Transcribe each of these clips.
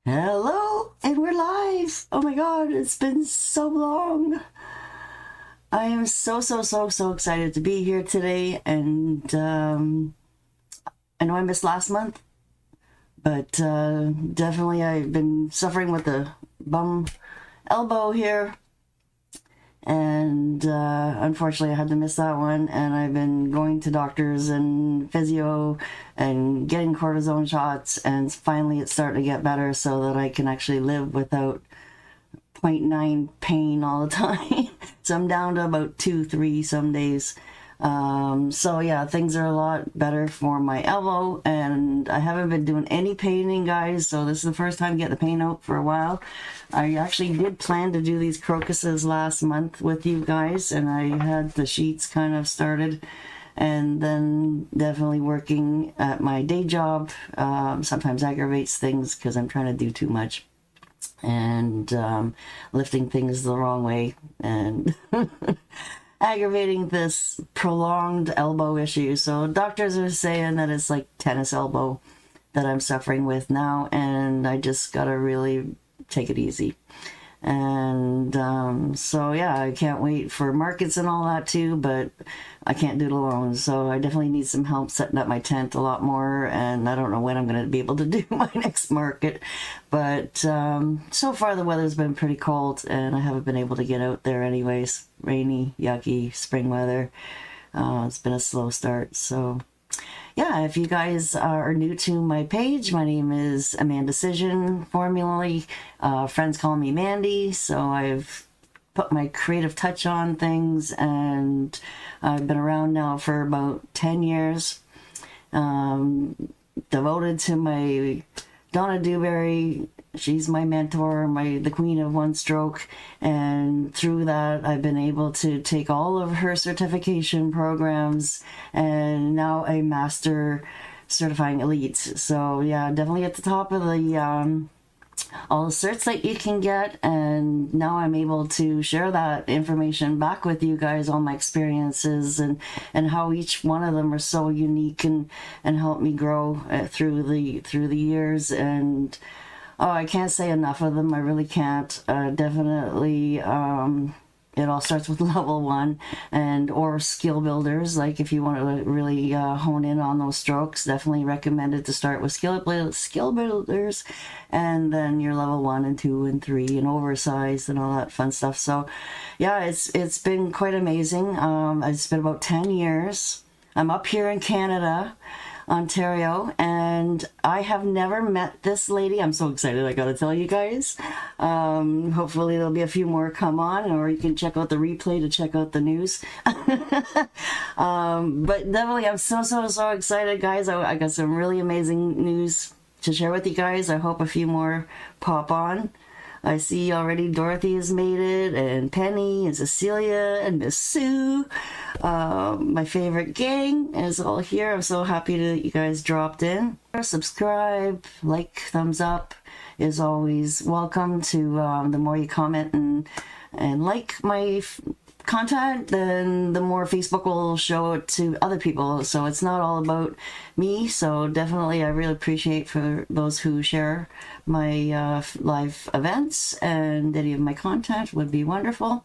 Hello, and we're live. Oh my God, it's been so long. I am so excited to be here today. And I know I missed last month, but definitely I've been suffering with a bum elbow here. And unfortunately, I had to miss that one. And I've been going to doctors and physio and getting cortisone shots. And finally, it's starting to get better so that I can actually live without zero point 0.9 pain all the time. So I'm down to about 2, 3 some days. So yeah, things are a lot better for my elbow, and I haven't been doing any painting, guys, so this is the first time getting the paint out for a while. I actually did plan to do these crocuses last month with you guys, and I had the sheets kind of started, and then definitely working at my day job sometimes aggravates things because I'm trying to do too much and lifting things the wrong way and aggravating this prolonged elbow issue. So doctors are saying that it's like tennis elbow that I'm suffering with now, and I just gotta really take it easy. And so yeah, I can't wait for markets and all that too, but I can't do it alone, so I definitely need some help setting up my tent a lot more, and I don't know when I'm going to be able to do my next market. But so far the weather's been pretty cold, and I haven't been able to get out there anyways. Rainy, yucky, spring weather. It's been a slow start, so yeah, if you guys are new to my page, my name is Amanda Cision. Formerly, friends call me Mandy, so I've put my creative touch on things, and I've been around now for about 10 years. Devoted to my Donna Dewberry. She's my mentor, the queen of one stroke, and through that I've been able to take all of her certification programs, and now a master certifying elite. So yeah, definitely at the top of the all the certs that you can get, and now I'm able to share that information back with you guys, all my experiences and how each one of them are so unique and help me grow through the years. And oh, I can't say enough of them. I really can't. Definitely, it all starts with level 1 or skill builders. Like if you want to really hone in on those strokes, definitely recommended to start with skill builders, and then your level 1 and 2 and 3 and oversized and all that fun stuff. So yeah, it's been quite amazing. It's been about 10 years. I'm up here in Canada, Ontario, and I have never met this lady. I'm so excited, I gotta tell you guys. Hopefully there'll be a few more come on, or you can check out the replay to check out the news. But definitely I'm so excited, guys. I got some really amazing news to share with you guys. I hope a few more pop on. I see already Dorothy has made it, and Penny and Cecilia and Miss Sue. My favorite gang is all here. I'm so happy that you guys dropped in. Subscribe, like, thumbs up is always welcome. To the more you comment and like my content, then the more Facebook will show it to other people. So it's not all about me. So definitely I really appreciate for those who share my live events, and any of my content would be wonderful.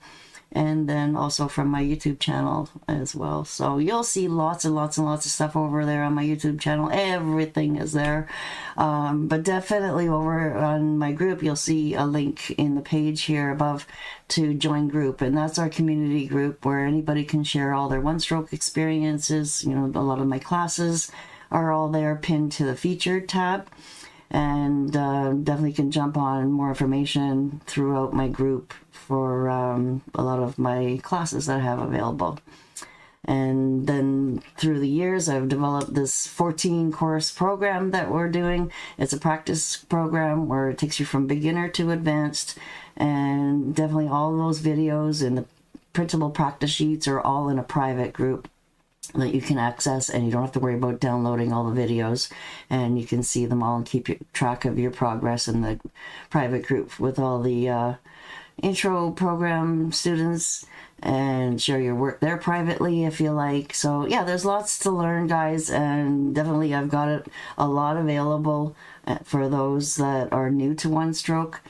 And then also from my YouTube channel as well. So you'll see lots and lots of stuff over there on my YouTube channel. Everything is there. But definitely over on my group, you'll see a link in the page here above to join group. And that's our community group where anybody can share all their one-stroke experiences. You know, a lot of my classes are all there pinned to the featured tab. And definitely can jump on more information throughout my group for a lot of my classes that I have available. And then through the years, I've developed this 14 course program that we're doing. It's a practice program where it takes you from beginner to advanced, and definitely all those videos and the printable practice sheets are all in a private group that you can access, and you don't have to worry about downloading all the videos, and you can see them all and keep track of your progress in the private group with all the intro program students and share your work there privately if you like. So yeah, there's lots to learn, guys, and definitely I've got a lot available for those that are new to One Stroke.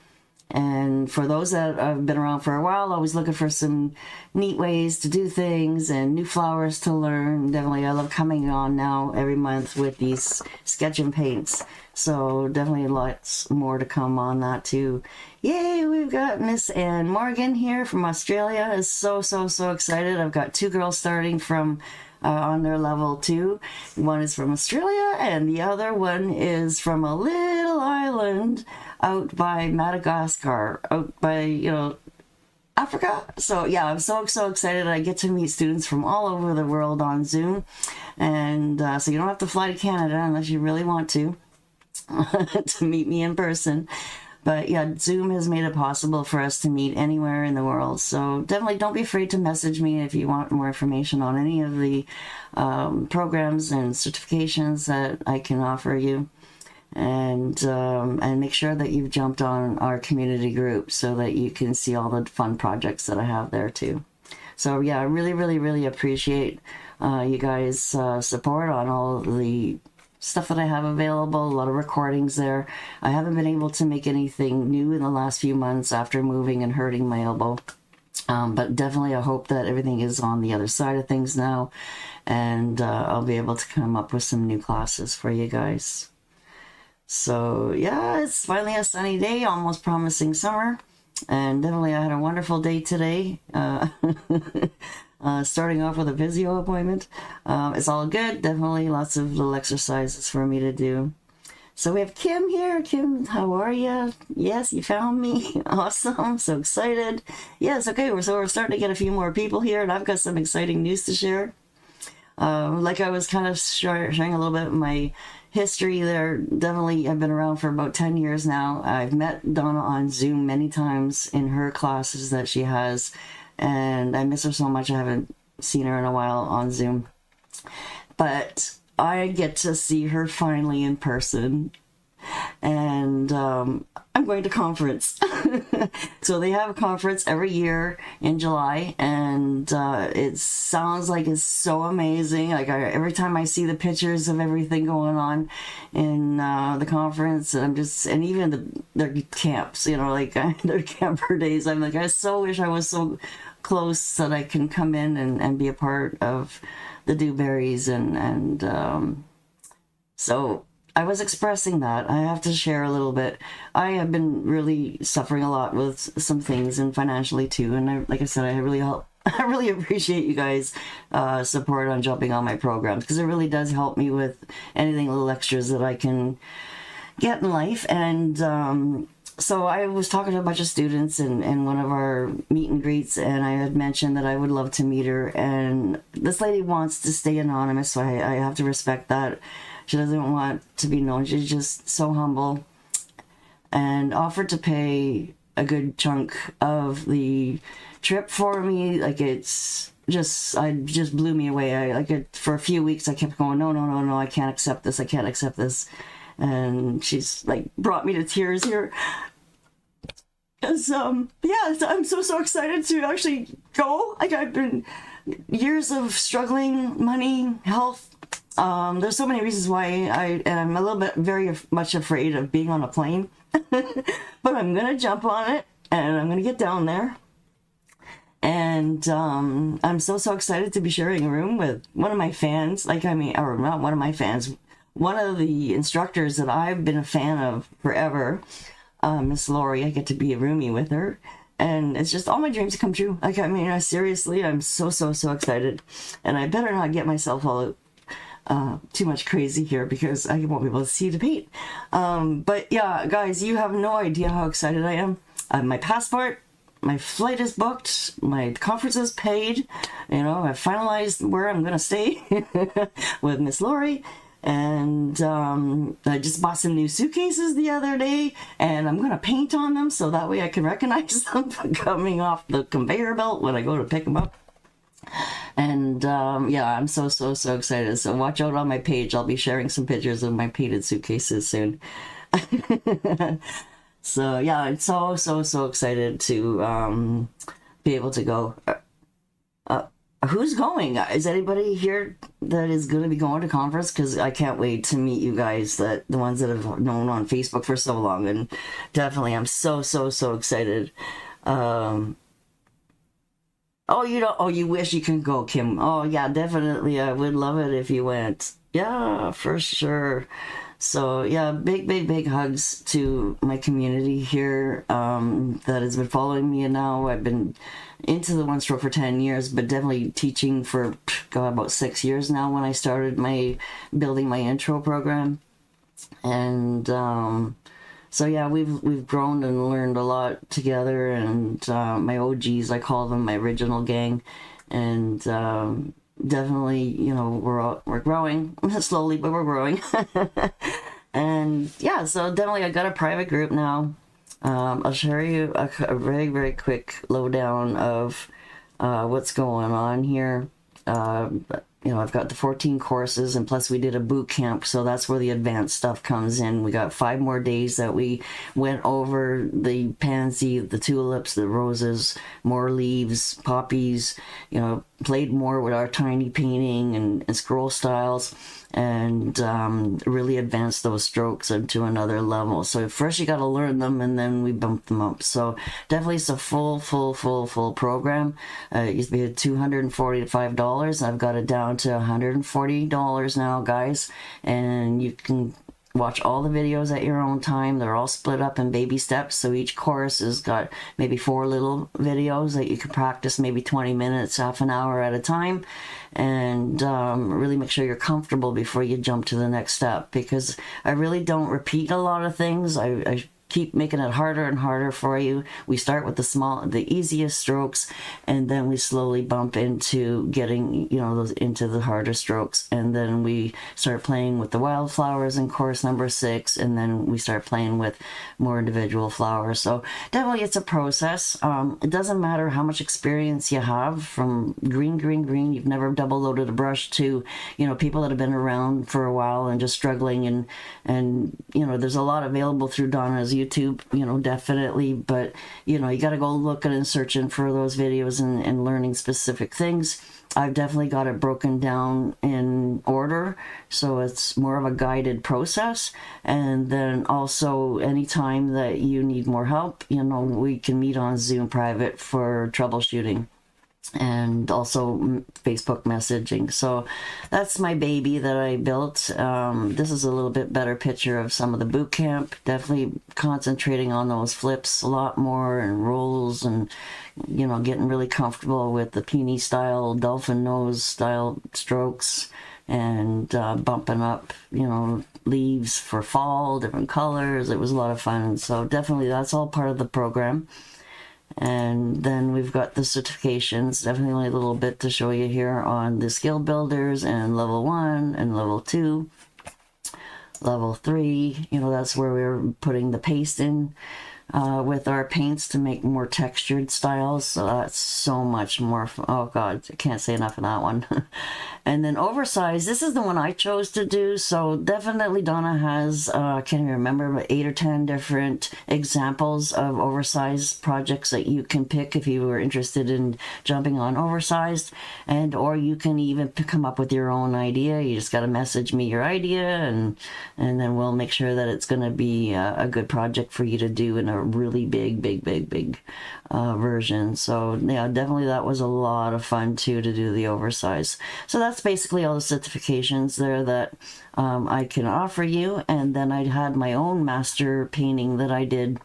And for those that have been around for a while, always looking for some neat ways to do things and new flowers to learn. Definitely, I love coming on now every month with these sketch and paints. So definitely lots more to come on that too. Yay, we've got Miss Ann Morgan here from Australia. Is so excited. I've got 2 girls starting from on their level 2. One is from Australia and the other one is from a little island out by Madagascar, out by, Africa. So yeah, I'm so excited. I get to meet students from all over the world on Zoom. And so you don't have to fly to Canada unless you really want to meet me in person. But yeah, Zoom has made it possible for us to meet anywhere in the world. So definitely don't be afraid to message me if you want more information on any of the programs and certifications that I can offer you. And make sure that you've jumped on our community group so that you can see all the fun projects that I have there too. So yeah, I really appreciate you guys' support on all the stuff that I have available. A lot of recordings there. I haven't been able to make anything new in the last few months after moving and hurting my elbow. But definitely I hope that everything is on the other side of things now, and I'll be able to come up with some new classes for you guys. So yeah, it's finally a sunny day, almost promising summer, and definitely I had a wonderful day today. Starting off with a physio appointment. It's all good. Definitely lots of little exercises for me to do. So we have Kim here. Kim, how are you? Yes, you found me. Awesome. So excited. Yes, okay. So we're starting to get a few more people here, and I've got some exciting news to share. Like I was kind of sharing a little bit of my history there. Definitely, I've been around for about 10 years now. I've met Donna on Zoom many times in her classes that she has, and I miss her so much. I haven't seen her in a while on Zoom, but I get to see her finally in person, and I'm going to conference. So they have a conference every year in July, and it sounds like it's so amazing. Like every time I see the pictures of everything going on in the conference, and even their camps, like their camper days, I'm like, I so wish I was so close that I can come in and be a part of the Dewberries, and so I was expressing that. I have to share a little bit. I have been really suffering a lot with some things, and financially too. And like I said, I really appreciate you guys' support on jumping on my programs, because it really does help me with anything little extras that I can get in life. And so I was talking to a bunch of students in one of our meet and greets, and I had mentioned that I would love to meet her. And this lady wants to stay anonymous, so I have to respect that. She doesn't want to be known. She's just so humble, and offered to pay a good chunk of the trip for me. Like it just blew me away. For a few weeks I kept going, no, I can't accept this. I can't accept this. And she's like brought me to tears here. Because I'm so excited to actually go. Like I've been years of struggling, money, health. There's so many reasons why I'm a little bit very much afraid of being on a plane, but I'm gonna jump on it and I'm gonna get down there. And I'm so excited to be sharing a room with one of my fans. Or not one of my fans, one of the instructors that I've been a fan of forever, Miss Lori. I get to be a roomie with her, and it's just all my dreams come true. Seriously, I'm so excited, and I better not get myself all too much crazy here, because I won't be able to see the paint. But yeah, guys, you have no idea how excited I am. My passport, my flight is booked, my conference is paid. I've finalized where I'm gonna stay with Miss Lori. And I just bought some new suitcases the other day, and I'm gonna paint on them so that way I can recognize them coming off the conveyor belt when I go to pick them up. And I'm so excited. So watch out on my page. I'll be sharing some pictures of my painted suitcases soon. So yeah, I'm so excited to be able to go. Who's going? Is anybody here that is going to be going to conference? Because I can't wait to meet you guys, that the ones that have known on Facebook for so long, and definitely I'm so excited. Um, oh, you don't. Oh, you wish you can go, Kim. Oh yeah, definitely. I would love it if you went. Yeah, for sure. So yeah, big hugs to my community here that has been following me now. I've been into the one stroke for 10 years, but definitely teaching for God, about 6 years now when I started my building my intro program. And so yeah, we've grown and learned a lot together, and my OGs, I call them, my original gang, and definitely, you know, we're growing slowly, but we're growing. And yeah, so definitely I got a private group now. I'll share you a very quick lowdown of what's going on here. You know, I've got the 14 courses, and plus we did a boot camp, so that's where the advanced stuff comes in. We got 5 more days that we went over the pansy, the tulips, the roses, more leaves, poppies, you know, played more with our tiny painting and scroll styles, and really advance those strokes into another level. So first you got to learn them, and then we bump them up. So definitely it's a full program. It used to be $245. I've got it down to $140 now, guys, and you can watch all the videos at your own time. They're all split up in baby steps, so each course has got maybe 4 little videos that you can practice maybe 20 minutes, half an hour at a time, and really make sure you're comfortable before you jump to the next step, because I really don't repeat a lot of things. I keep making it harder and harder for you. We start with the easiest strokes, and then we slowly bump into getting, you know, those into the harder strokes, and then we start playing with the wildflowers in course number 6, and then we start playing with more individual flowers. So definitely it's a process. It doesn't matter how much experience you have, from green, you've never double loaded a brush, to, you know, people that have been around for a while and just struggling, and you know, there's a lot available through Donna's YouTube, you know, definitely, but you know, you got to go looking and searching for those videos and learning specific things. I've definitely got it broken down in order, so it's more of a guided process. And then also, anytime that you need more help, you know, we can meet on Zoom private for troubleshooting, and also Facebook messaging. So that's my baby that I built. This is a little bit better picture of some of the boot camp. Definitely concentrating on those flips a lot more, and rolls, and you know, getting really comfortable with the peony style, dolphin nose style strokes, and bumping up, you know, leaves for fall, different colors. It was a lot of fun. So definitely that's all part of the program. And then we've got the certifications, definitely only a little bit to show you here on the skill builders, and level 1 and level 2. Level 3, you know, that's where we're putting the paste in with our paints to make more textured styles. So that's so much more oh god, I can't say enough of that one. And then oversized, this is the one I chose to do. So definitely Donna has I can't even remember, but 8 or 10 different examples of oversized projects that you can pick if you were interested in jumping on oversized. And or you can even come up with your own idea. You just got to message me your idea, and then we'll make sure that it's going to be a good project for you to do in a really big version. So yeah, definitely that was a lot of fun too, to do the oversized. So that's basically all the certifications there that I can offer you. And then I had my own master painting that I did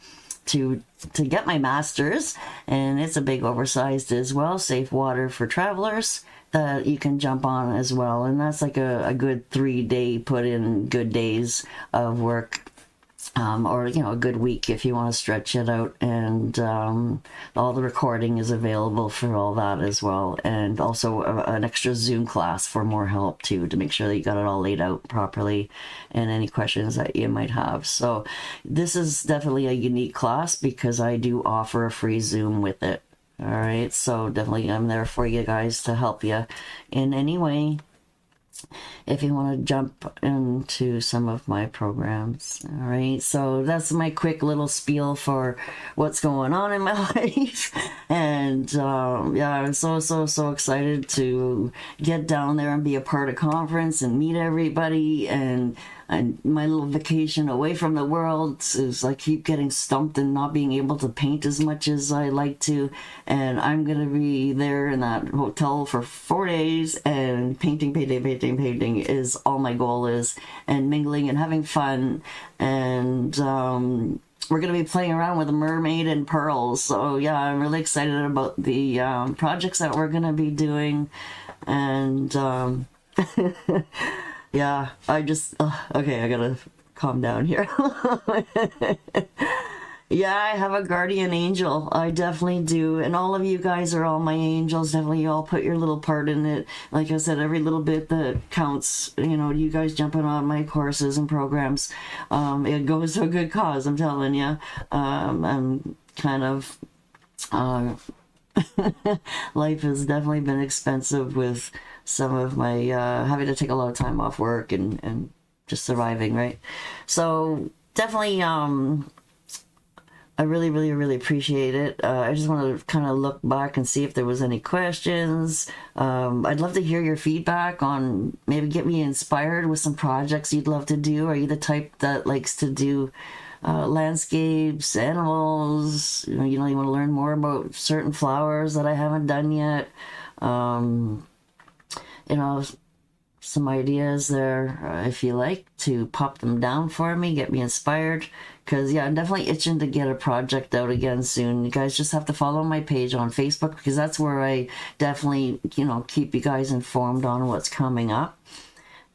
to get my master's, and it's a big oversized as well, safe water for travelers, that you can jump on as well. And that's like a good 3-day put in good days of work, or you know, a good week if you want to stretch it out. And all the recording is available for all that as well, and also an extra Zoom class for more help too, to make sure that you got it all laid out properly, and any questions that you might have. So this is definitely a unique class because I do offer a free Zoom with it. All right, so definitely I'm there for you guys to help you in any way. if you want to jump into some of my programs. All right, so that's my quick little spiel for what's going on in my life. And yeah, I'm so excited to get down there and be a part of conference and meet everybody. And my little vacation away from the world is I keep getting stumped and not being able to paint as much as I like to. And I'm going to be there in that hotel for 4 days, and painting is all my goal is, and mingling and having fun. And we're going to be playing around with a mermaid and pearls. So yeah, I'm really excited about the projects that we're going to be doing. And yeah, I just, okay, I gotta calm down here. Yeah, I have a guardian angel. I definitely do. And all of you guys are all my angels. Definitely all put your little part in it. Like I said, every little bit that counts, you know, you guys jumping on my courses and programs. It goes to a good cause, I'm telling you. I'm kind of, life has definitely been expensive with some of my having to take a lot of time off work and just surviving, right? So definitely I really appreciate it. I just want to kind of look back and see if there was any questions. I'd love to hear your feedback on, maybe get me inspired with some projects you'd love to do. Are you the type that likes to do landscapes, animals? You want to learn more about certain flowers that I haven't done yet. You know, some ideas there, if you like to pop them down for me, get me inspired. Because yeah, I'm definitely itching to get a project out again soon. You guys just have to follow my page on Facebook, because that's where I definitely, keep you guys informed on what's coming up.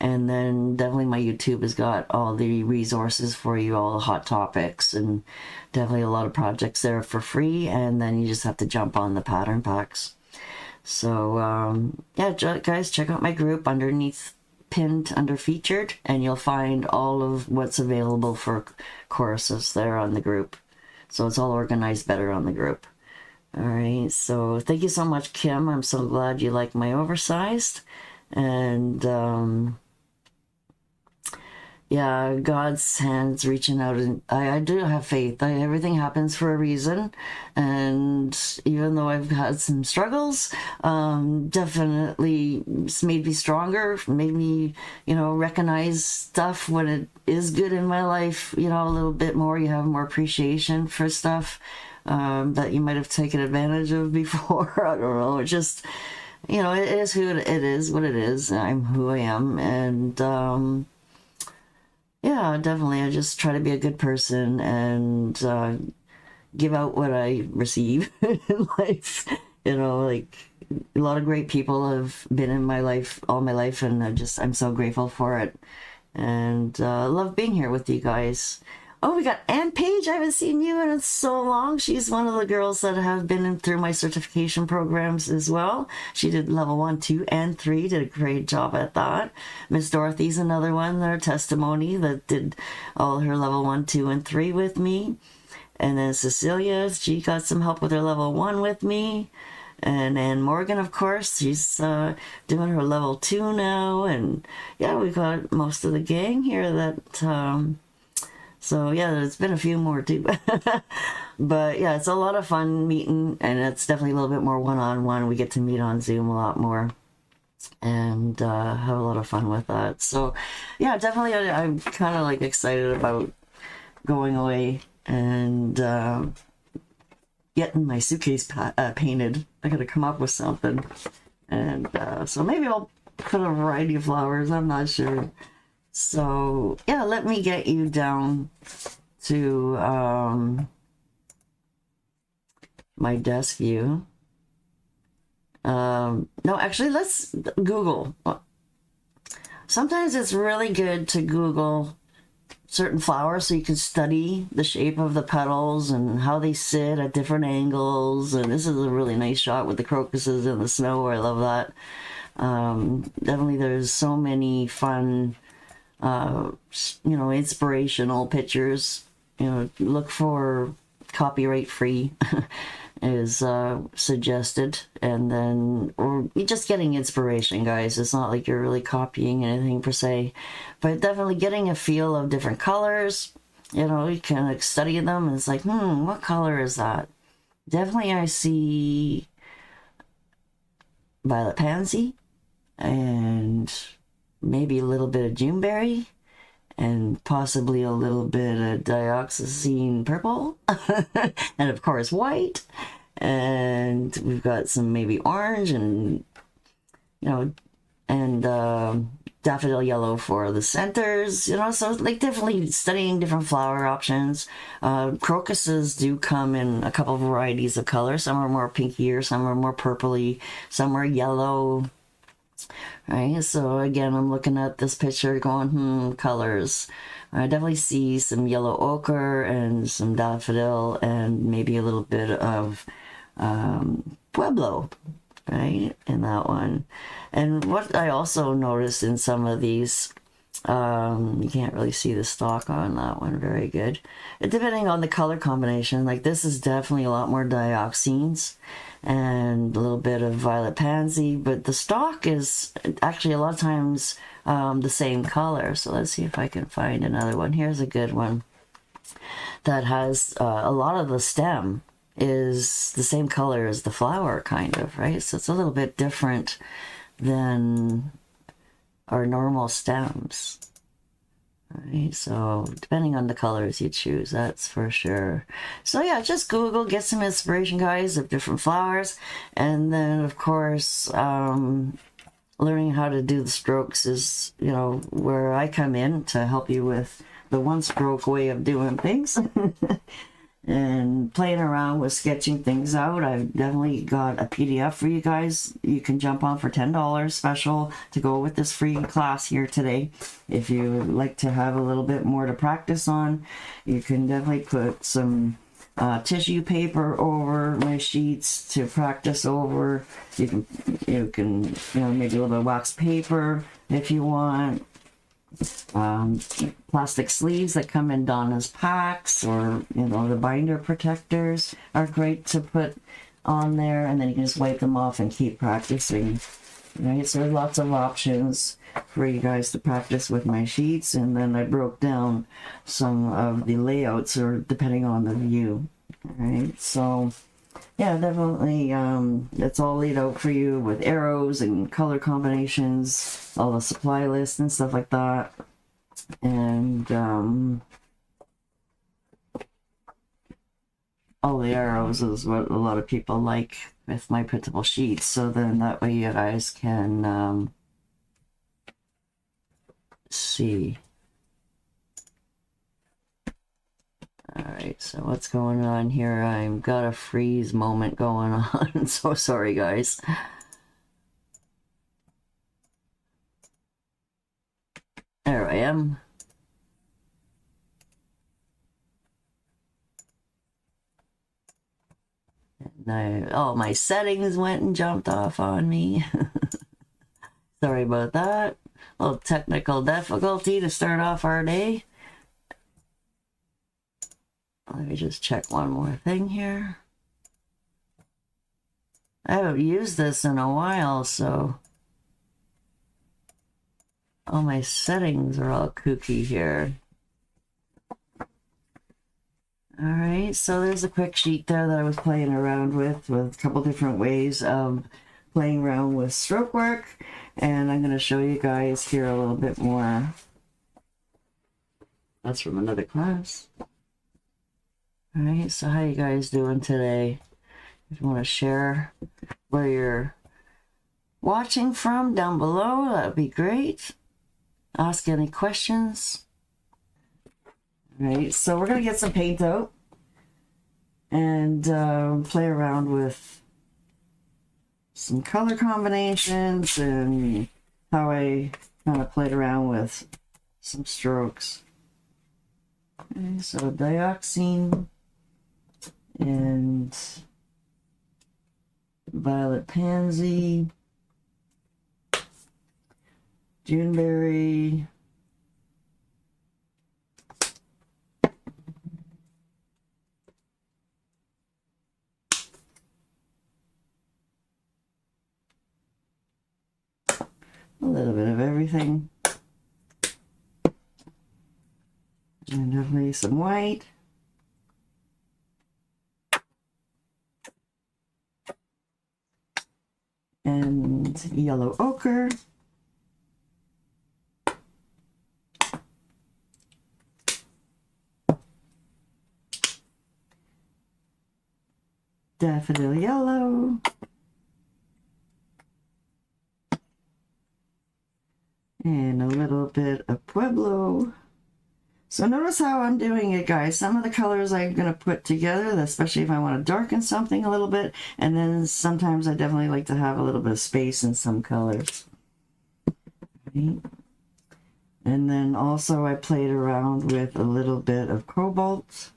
And then definitely my YouTube has got all the resources for you, all the hot topics, and definitely a lot of projects there for free. And then you just have to jump on the pattern packs. So yeah, guys, check out my group underneath, pinned under featured, and you'll find all of what's available for courses there on the group. So it's all organized better on the group. All right, so thank you so much, Kim. I'm so glad you like my oversized. And yeah, God's hands reaching out, and I do have faith. Everything happens for a reason, and even though I've had some struggles, definitely it's made me stronger, made me, recognize stuff when it is good in my life, a little bit more. You have more appreciation for stuff that you might have taken advantage of before. I don't know. It just, it is who it is, what it is. I'm who I am, and yeah, definitely. I just try to be a good person and give out what I receive in life. Like a lot of great people have been in my life all my life, and I'm so grateful for it. And love being here with you guys. Oh, we got Ann Page. I haven't seen you in so long. She's one of the girls that have been through my certification programs as well. She did level 1, 2, and 3. Did a great job at that. Miss Dorothy's another one, their testimony, that did all her level 1, 2, and 3 with me. And then Cecilia, she got some help with her level 1 with me. And Ann Morgan, of course, she's doing her level 2 now. And yeah, we got most of the gang here that... So yeah, there's been a few more too. But yeah, it's a lot of fun meeting, and it's definitely a little bit more one-on-one. We get to meet on Zoom a lot more and have a lot of fun with that. So yeah, definitely I'm kind of like excited about going away and getting my suitcase painted. I gotta come up with something. And so maybe I'll put a variety of flowers. I'm not sure. So yeah, let me get you down to my desk view. No, actually, let's Google. Sometimes it's really good to Google certain flowers so you can study the shape of the petals and how they sit at different angles. And this is a really nice shot with the crocuses in the snow. I love that. Definitely, there's so many fun inspirational pictures. Look for copyright free is suggested, and then, or you're just getting inspiration, guys. It's not like you're really copying anything per se, but definitely getting a feel of different colors. You know, you can like study them, and it's like, what color is that? Definitely I see violet pansy, and maybe a little bit of Juneberry, and possibly a little bit of dioxazine purple, and of course white, and we've got some maybe orange, and you know, and daffodil yellow for the centers, you know. So like definitely studying different flower options. Crocuses do come in a couple of varieties of color. Some are more pinkier, some are more purpley, some are yellow. Right, so again, I'm looking at this picture going, colors. I definitely see some yellow ochre and some daffodil and maybe a little bit of Pueblo, right, in that one. And what I also noticed in some of these, you can't really see the stalk on that one very good. Depending on the color combination, like this is definitely a lot more dioxines and a little bit of violet pansy, but the stalk is actually a lot of times the same color. So let's see if I can find another one. Here's a good one that has a lot of the stem is the same color as the flower, kind of, right? So it's a little bit different than our normal stems. Right, so depending on the colors you choose, that's for sure. So yeah, just Google, get some inspiration, guys, of different flowers, and then of course learning how to do the strokes is, you know, where I come in to help you with the one stroke way of doing things. And playing around with sketching things out. I've definitely got a PDF for you guys. You can jump on for $10 special to go with this free class here today. If you would like to have a little bit more to practice on, you can definitely put some tissue paper over my sheets to practice over. You can maybe a little bit of wax paper if you want. Plastic sleeves that come in Donna's packs, or the binder protectors are great to put on there, and then you can just wipe them off and keep practicing. Right, so there's lots of options for you guys to practice with my sheets, and then I broke down some of the layouts, or depending on the view. Right, so yeah, definitely it's all laid out for you with arrows and color combinations, all the supply lists and stuff like that. And all the arrows is what a lot of people like with my printable sheets, so then that way you guys can see. Alright, so what's going on here? I've got a freeze moment going on. So sorry, guys. There I am. And my settings went and jumped off on me. Sorry about that. A little technical difficulty to start off our day. Let me just check one more thing here. I haven't used this in a while, so all my settings are all kooky here. Alright, so there's a quick sheet there that I was playing around with a couple different ways of playing around with stroke work, and I'm going to show you guys here a little bit more. That's from another class. Alright, so how you guys doing today? If you want to share where you're watching from down below, that would be great. Ask any questions. Alright, so we're going to get some paint out and play around with some color combinations and how I kind of played around with some strokes. Okay, so dioxine and violet pansy, Juneberry, little bit of everything. And definitely some white. And yellow ochre. Daffodil yellow. And a little bit of Pueblo. So notice how I'm doing it, guys. Some of the colors I'm going to put together, especially if I want to darken something a little bit. And then sometimes I definitely like to have a little bit of space in some colors. Right? And then also I played around with a little bit of cobalt.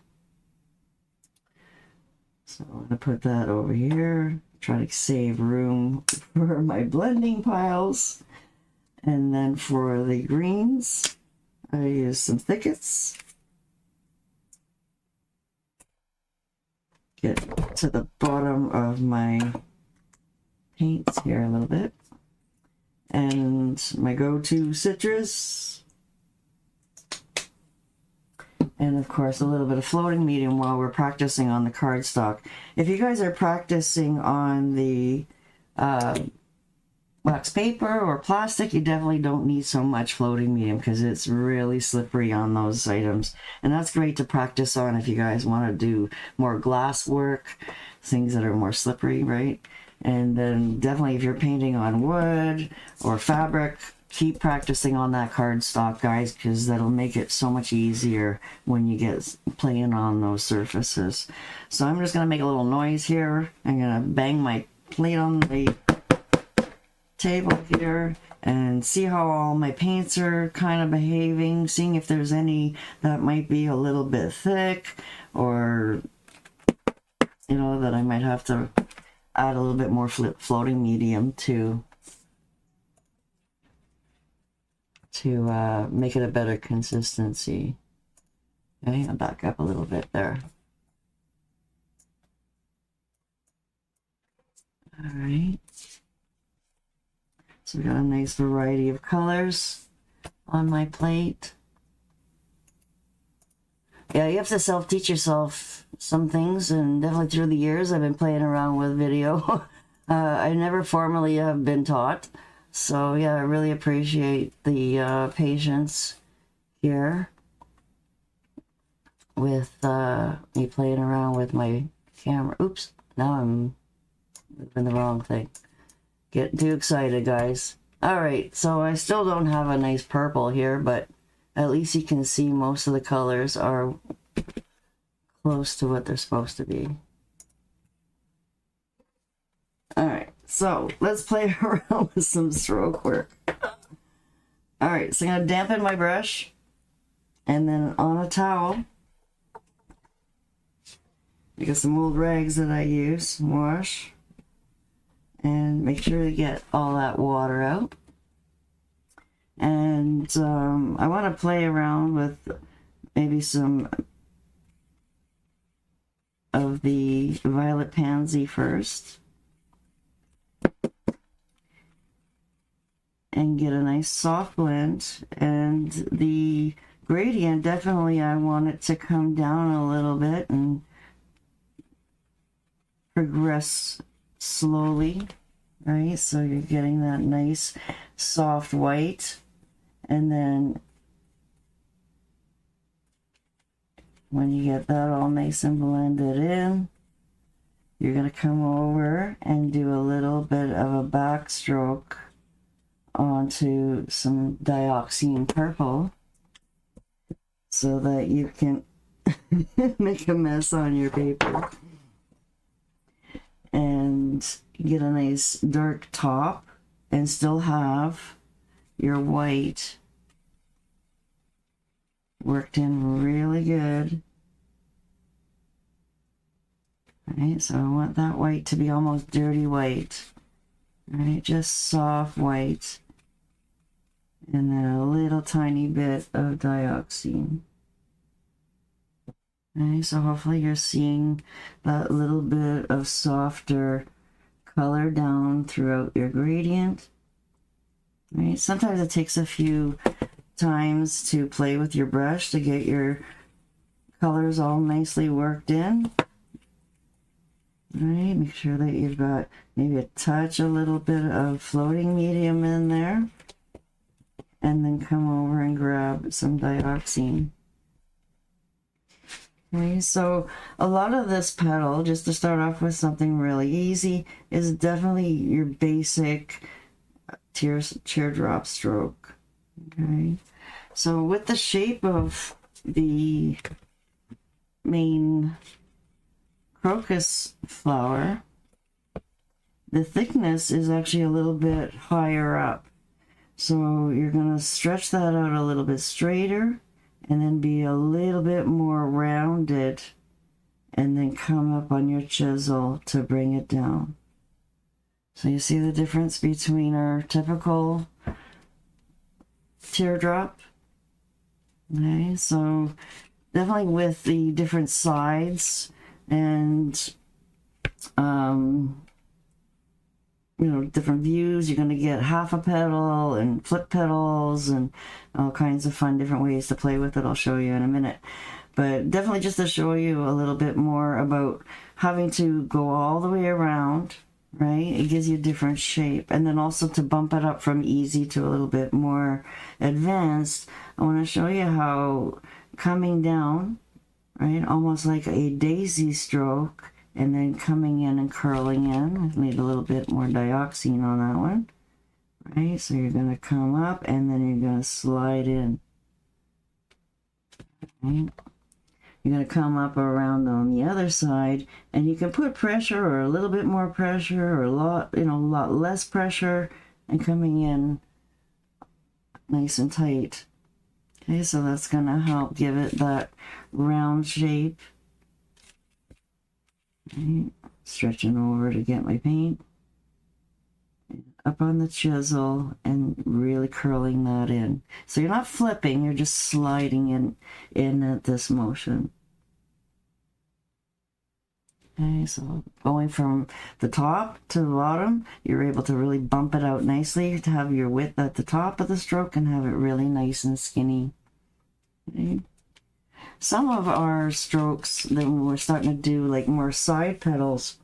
So I'm going to put that over here. Try to save room for my blending piles. And then for the greens, I use some thickets. Get to the bottom of my paints here a little bit. And my go-to citrus. And of course a little bit of floating medium while we're practicing on the cardstock. If you guys are practicing on the wax paper or plastic, you definitely don't need so much floating medium because it's really slippery on those items. And that's great to practice on if you guys want to do more glass work, things that are more slippery, right? And then definitely if you're painting on wood or fabric, keep practicing on that cardstock, guys, because that'll make it so much easier when you get playing on those surfaces. So I'm just going to make a little noise here. I'm going to bang my plate on the table here and see how all my paints are kind of behaving, seeing if there's any that might be a little bit thick or, you know, that I might have to add a little bit more floating medium to make it a better consistency. Okay, I'll back up a little bit there. All right. So we got a nice variety of colors on my plate. Yeah, you have to self-teach yourself some things, and definitely through the years I've been playing around with video. I never formally have been taught. So yeah, I really appreciate the patience here with me playing around with my camera. Oops, now I'm doing the wrong thing. Getting too excited, guys. Alright, so I still don't have a nice purple here, but at least you can see most of the colors are close to what they're supposed to be. Alright, so let's play around with some stroke work. Alright, so I'm going to dampen my brush, and then on a towel, I got some old rags that I use, wash, and make sure to get all that water out. And I want to play around with maybe some of the violet pansy first. And get a nice soft blend. And the gradient, definitely I want it to come down a little bit and progress slowly, right? So you're getting that nice soft white, and then when you get that all nice and blended in, you're going to come over and do a little bit of a backstroke onto some dioxine purple so that you can make a mess on your paper and get a nice dark top and still have your white worked in really good. Alright, so I want that white to be almost dirty white. Alright, just soft white. And then a little tiny bit of dioxine. Okay, so hopefully you're seeing that little bit of softer color down throughout your gradient. Right? Sometimes it takes a few times to play with your brush to get your colors all nicely worked in. Right, make sure that you've got maybe a little bit of floating medium in there. And then come over and grab some dioxine. Okay, so a lot of this petal, just to start off with something really easy, is definitely your basic teardrop stroke. Okay, so with the shape of the main crocus flower, the thickness is actually a little bit higher up. So you're going to stretch that out a little bit straighter and then be a little bit more rounded and then come up on your chisel to bring it down. So you see the difference between our typical teardrop? Okay, so definitely with the different sides and different views, you're going to get half a petal and flip petals and all kinds of fun different ways to play with it. I'll show you in a minute. But definitely just to show you a little bit more about having to go all the way around, right? It gives you a different shape. And then also to bump it up from easy to a little bit more advanced, I want to show you how coming down, right, almost like a daisy stroke, and then coming in and curling in. I need a little bit more dioxine on that one. Right, so you're going to come up and then you're going to slide in. Right. You're going to come up around on the other side, and you can put pressure or a little bit more pressure or a lot less pressure, and coming in nice and tight. Okay, so that's going to help give it that round shape. Right. Stretching over to get my paint. Up on the chisel and really curling that in. So you're not flipping, you're just sliding in at this motion. Okay, so going from the top to the bottom, you're able to really bump it out nicely to have your width at the top of the stroke and have it really nice and skinny. Okay. Some of our strokes that we're starting to do like more side petals,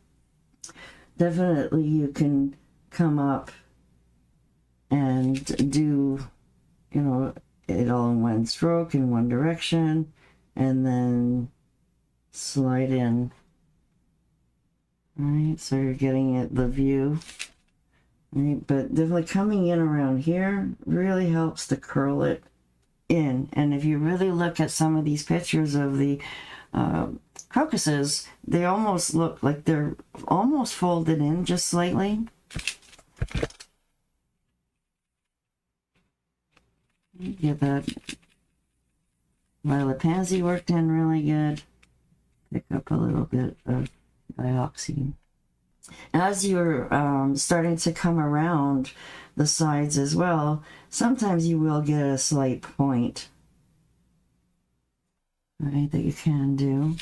definitely you can come up and do, it all in one stroke in one direction and then slide in. All right, so you're getting the view. All right, but definitely coming in around here really helps to curl it in. And if you really look at some of these pictures of the crocuses, they almost look like they're almost folded in just slightly. Get that violet pansy worked in really good. Pick up a little bit of dioxine. As you're starting to come around the sides as well, sometimes you will get a slight point, right, that you can do.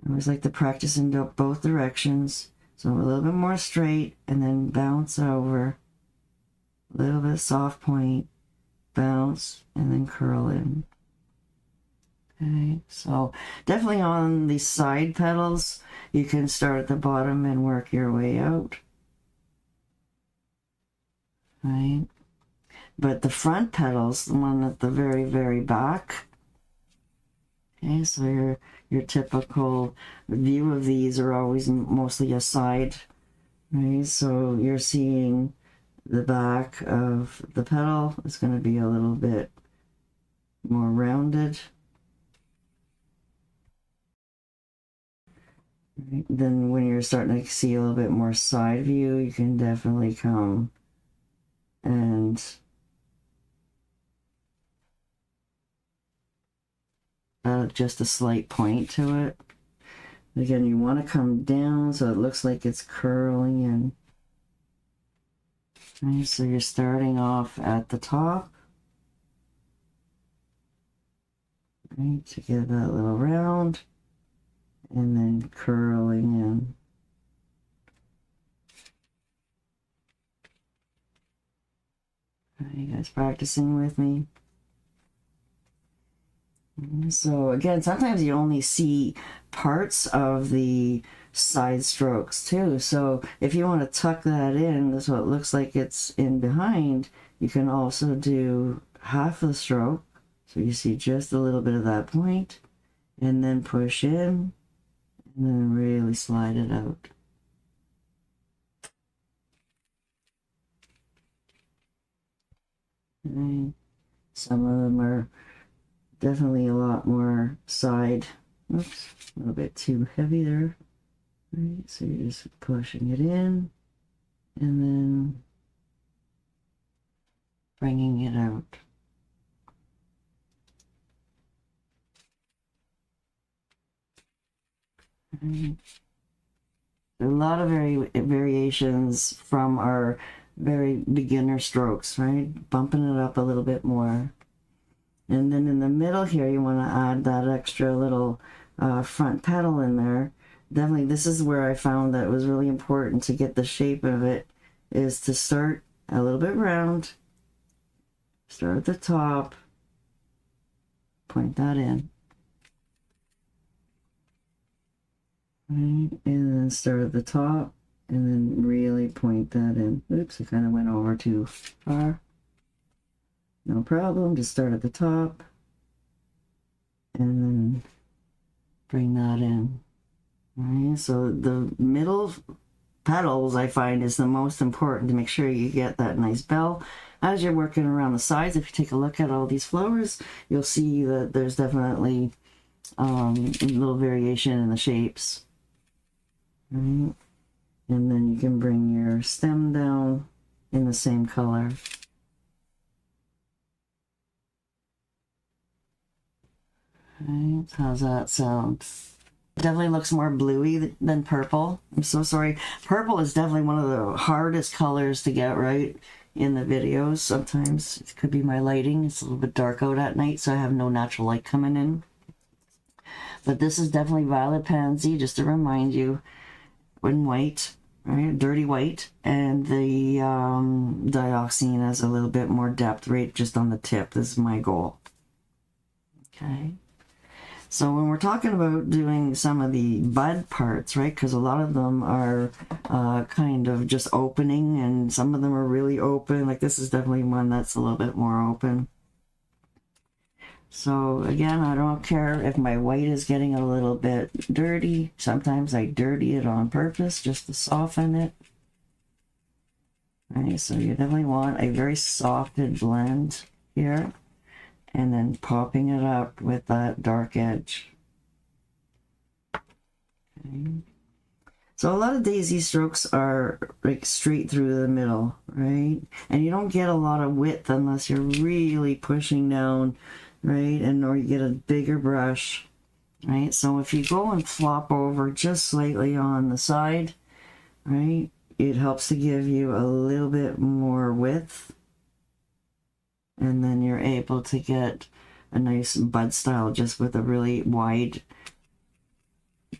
I always like to practice in both directions. So a little bit more straight and then bounce over. A little bit soft point, bounce, and then curl in. Okay, so definitely on the side petals, you can start at the bottom and work your way out. Right? But the front petals, the one at the very, very back, okay, so your typical view of these are always mostly a side, right? So you're seeing the back of the petal is going to be a little bit more rounded. Right. Then when you're starting to see a little bit more side view, you can definitely come and add just a slight point to it. Again, you want to come down so it looks like it's curling in. Right, so you're starting off at the top. Right, to get that little round. And then curling in. Are you guys practicing with me? So again, sometimes you only see parts of the side strokes too. So if you want to tuck that in, that's what it looks like it's in behind, you can also do half the stroke. So you see just a little bit of that point, and then push in, and then really slide it out. Okay. Some of them are definitely a lot more side. Oops, a little bit too heavy there. Right, so you're just pushing it in and then bringing it out. Right. A lot of variations from our very beginner strokes, right? Bumping it up a little bit more. And then in the middle here, you want to add that extra little front pedal in there. Definitely, this is where I found that it was really important to get the shape of it, is to start a little bit round, start at the top, point that in. Right, and then start at the top, and then really point that in. Oops, I kind of went over too far. No problem, just start at the top, and then bring that in. Right, so the middle petals, I find, is the most important to make sure you get that nice bell. As you're working around the sides, if you take a look at all these flowers, you'll see that there's definitely a little variation in the shapes. Right. And then you can bring your stem down in the same color. Right, how's that sound? Definitely looks more bluey than purple. I'm so sorry. Purple is definitely one of the hardest colors to get right in the videos. Sometimes it could be my lighting. It's a little bit dark out at night, so I have no natural light coming in. But this is definitely violet pansy, just to remind you, in white, right? Dirty white. And the dioxine has a little bit more depth right just on the tip. This is my goal. Okay. So when we're talking about doing some of the bud parts, right, because a lot of them are kind of just opening, and some of them are really open. Like this is definitely one that's a little bit more open. So again, I don't care if my white is getting a little bit dirty. Sometimes I dirty it on purpose just to soften it. Right, so you definitely want a very softened blend here. And then popping it up with that dark edge. Okay. So a lot of daisy strokes are like straight through the middle, right? And you don't get a lot of width unless you're really pushing down, right? And or you get a bigger brush, right? So if you go and flop over just slightly on the side, right, it helps to give you a little bit more width. And then you're able to get a nice bud style just with a really wide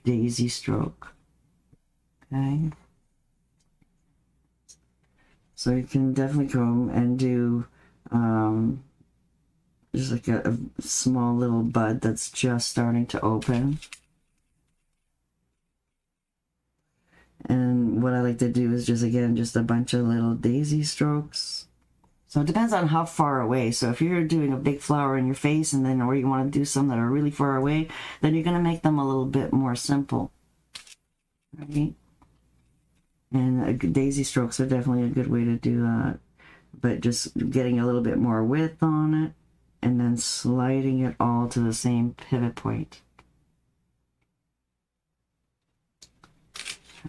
daisy stroke. Okay. So you can definitely come and do just like a small little bud that's just starting to open. And what I like to do is just, again, just a bunch of little daisy strokes. So it depends on how far away. So if you're doing a big flower in your face and then, or you want to do some that are really far away, then you're going to make them a little bit more simple. Right? And daisy strokes are definitely a good way to do that. But just getting a little bit more width on it and then sliding it all to the same pivot point.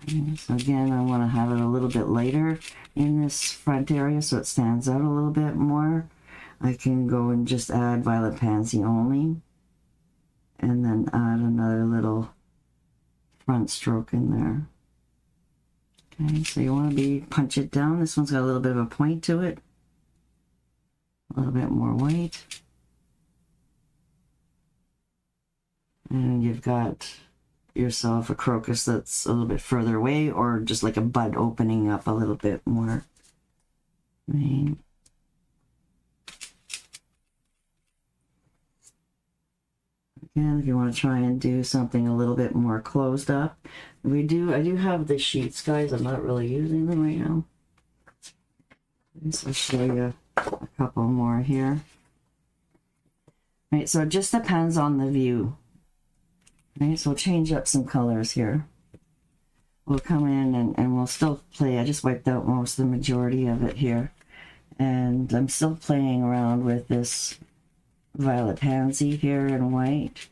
Okay, so again, I want to have it a little bit lighter in this front area so it stands out a little bit more. I can go and just add violet pansy only and then add another little front stroke in there. Okay, so you want to punch it down. This one's got a little bit of a point to it. A little bit more white. And you've got yourself a crocus that's a little bit further away, or just like a bud opening up a little bit more. Right. Again, if you want to try and do something a little bit more closed up, I do have the sheets, guys. I'm not really using them right now. So I'll show you a couple more here. Right, so it just depends on the view. Right, so we'll change up some colors here. We'll come in and we'll still play. I just wiped out the majority of it here. And I'm still playing around with this violet pansy here in white.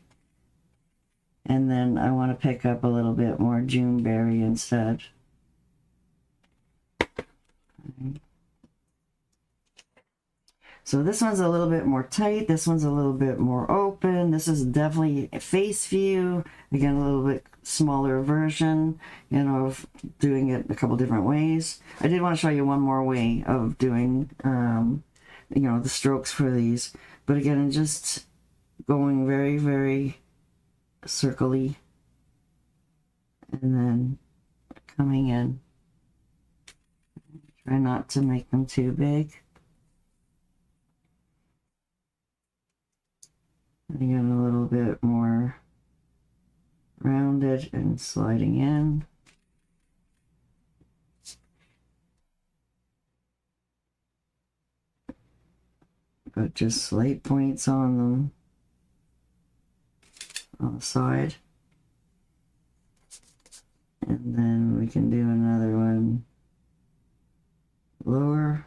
And then I want to pick up a little bit more Juneberry instead. Okay. So this one's a little bit more tight. This one's a little bit more open. This is definitely a face view. Again, a little bit smaller version, you know, of doing it a couple different ways. I did want to show you one more way of doing, you know, the strokes for these. But again, just going very, very circle-y. And then coming in. Try not to make them too big. And again, a little bit more rounded and sliding in. But just slight points on them on the side. And then we can do another one lower.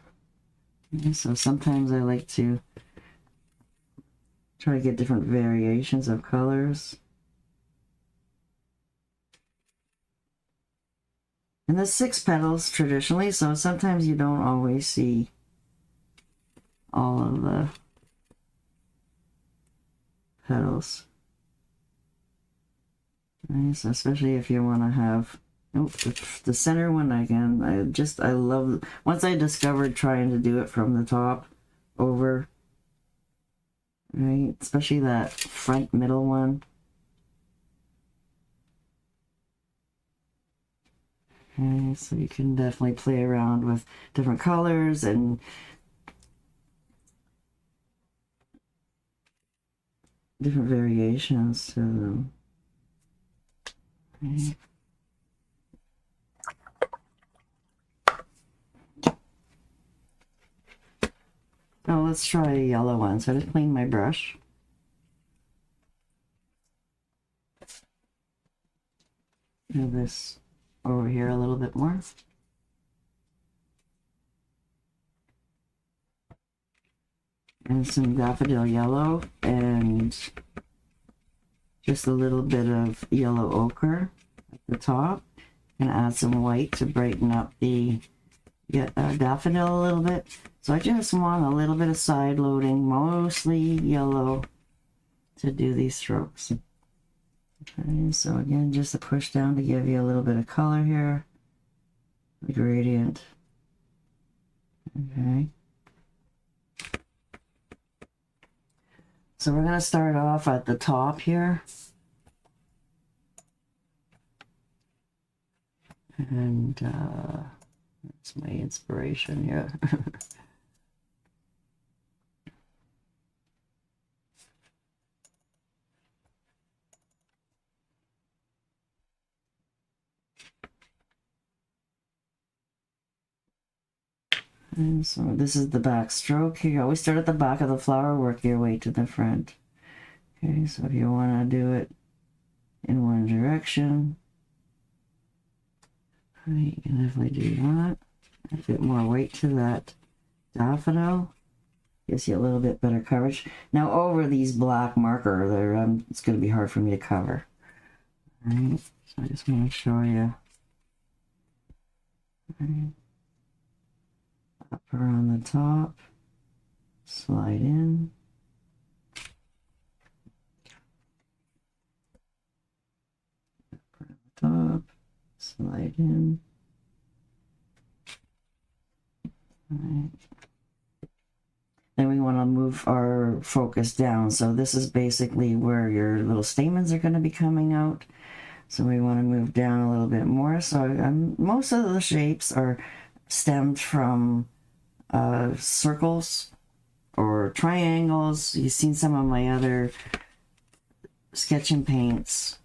Okay, so sometimes I like to try to get different variations of colors. And there's 6 petals traditionally, so sometimes you don't always see all of the petals. Right, so especially if you want to have, oh, the center one again, I love, once I discovered trying to do it from the top over, right, especially that front middle one. Okay, so you can definitely play around with different colors and different variations to them. Okay. Oh, let's try a yellow one. So I just cleaned my brush. Move this over here a little bit more. And some daffodil yellow and just a little bit of yellow ochre at the top. And add some white to brighten up the daffodil a little bit. So I just want a little bit of side loading, mostly yellow, to do these strokes. Okay, so again, just a push down to give you a little bit of color here. The gradient. Okay. So we're going to start off at the top here. And that's my inspiration here. And so this is the back stroke here. You always start at the back of the flower, work your way to the front. Okay, so if you want to do it in one direction, you can definitely do that. A bit more weight to that daffodil. Gives you a little bit better coverage. Now over these black marker, there, it's going to be hard for me to cover. All right, so I just want to show you. All right. Up around the top, slide in. Up around the top, slide in. All right. Then we want to move our focus down. So this is basically where your little stamens are going to be coming out. So we want to move down a little bit more. So most of the shapes are stemmed from circles or triangles. You've seen some of my other sketching paints.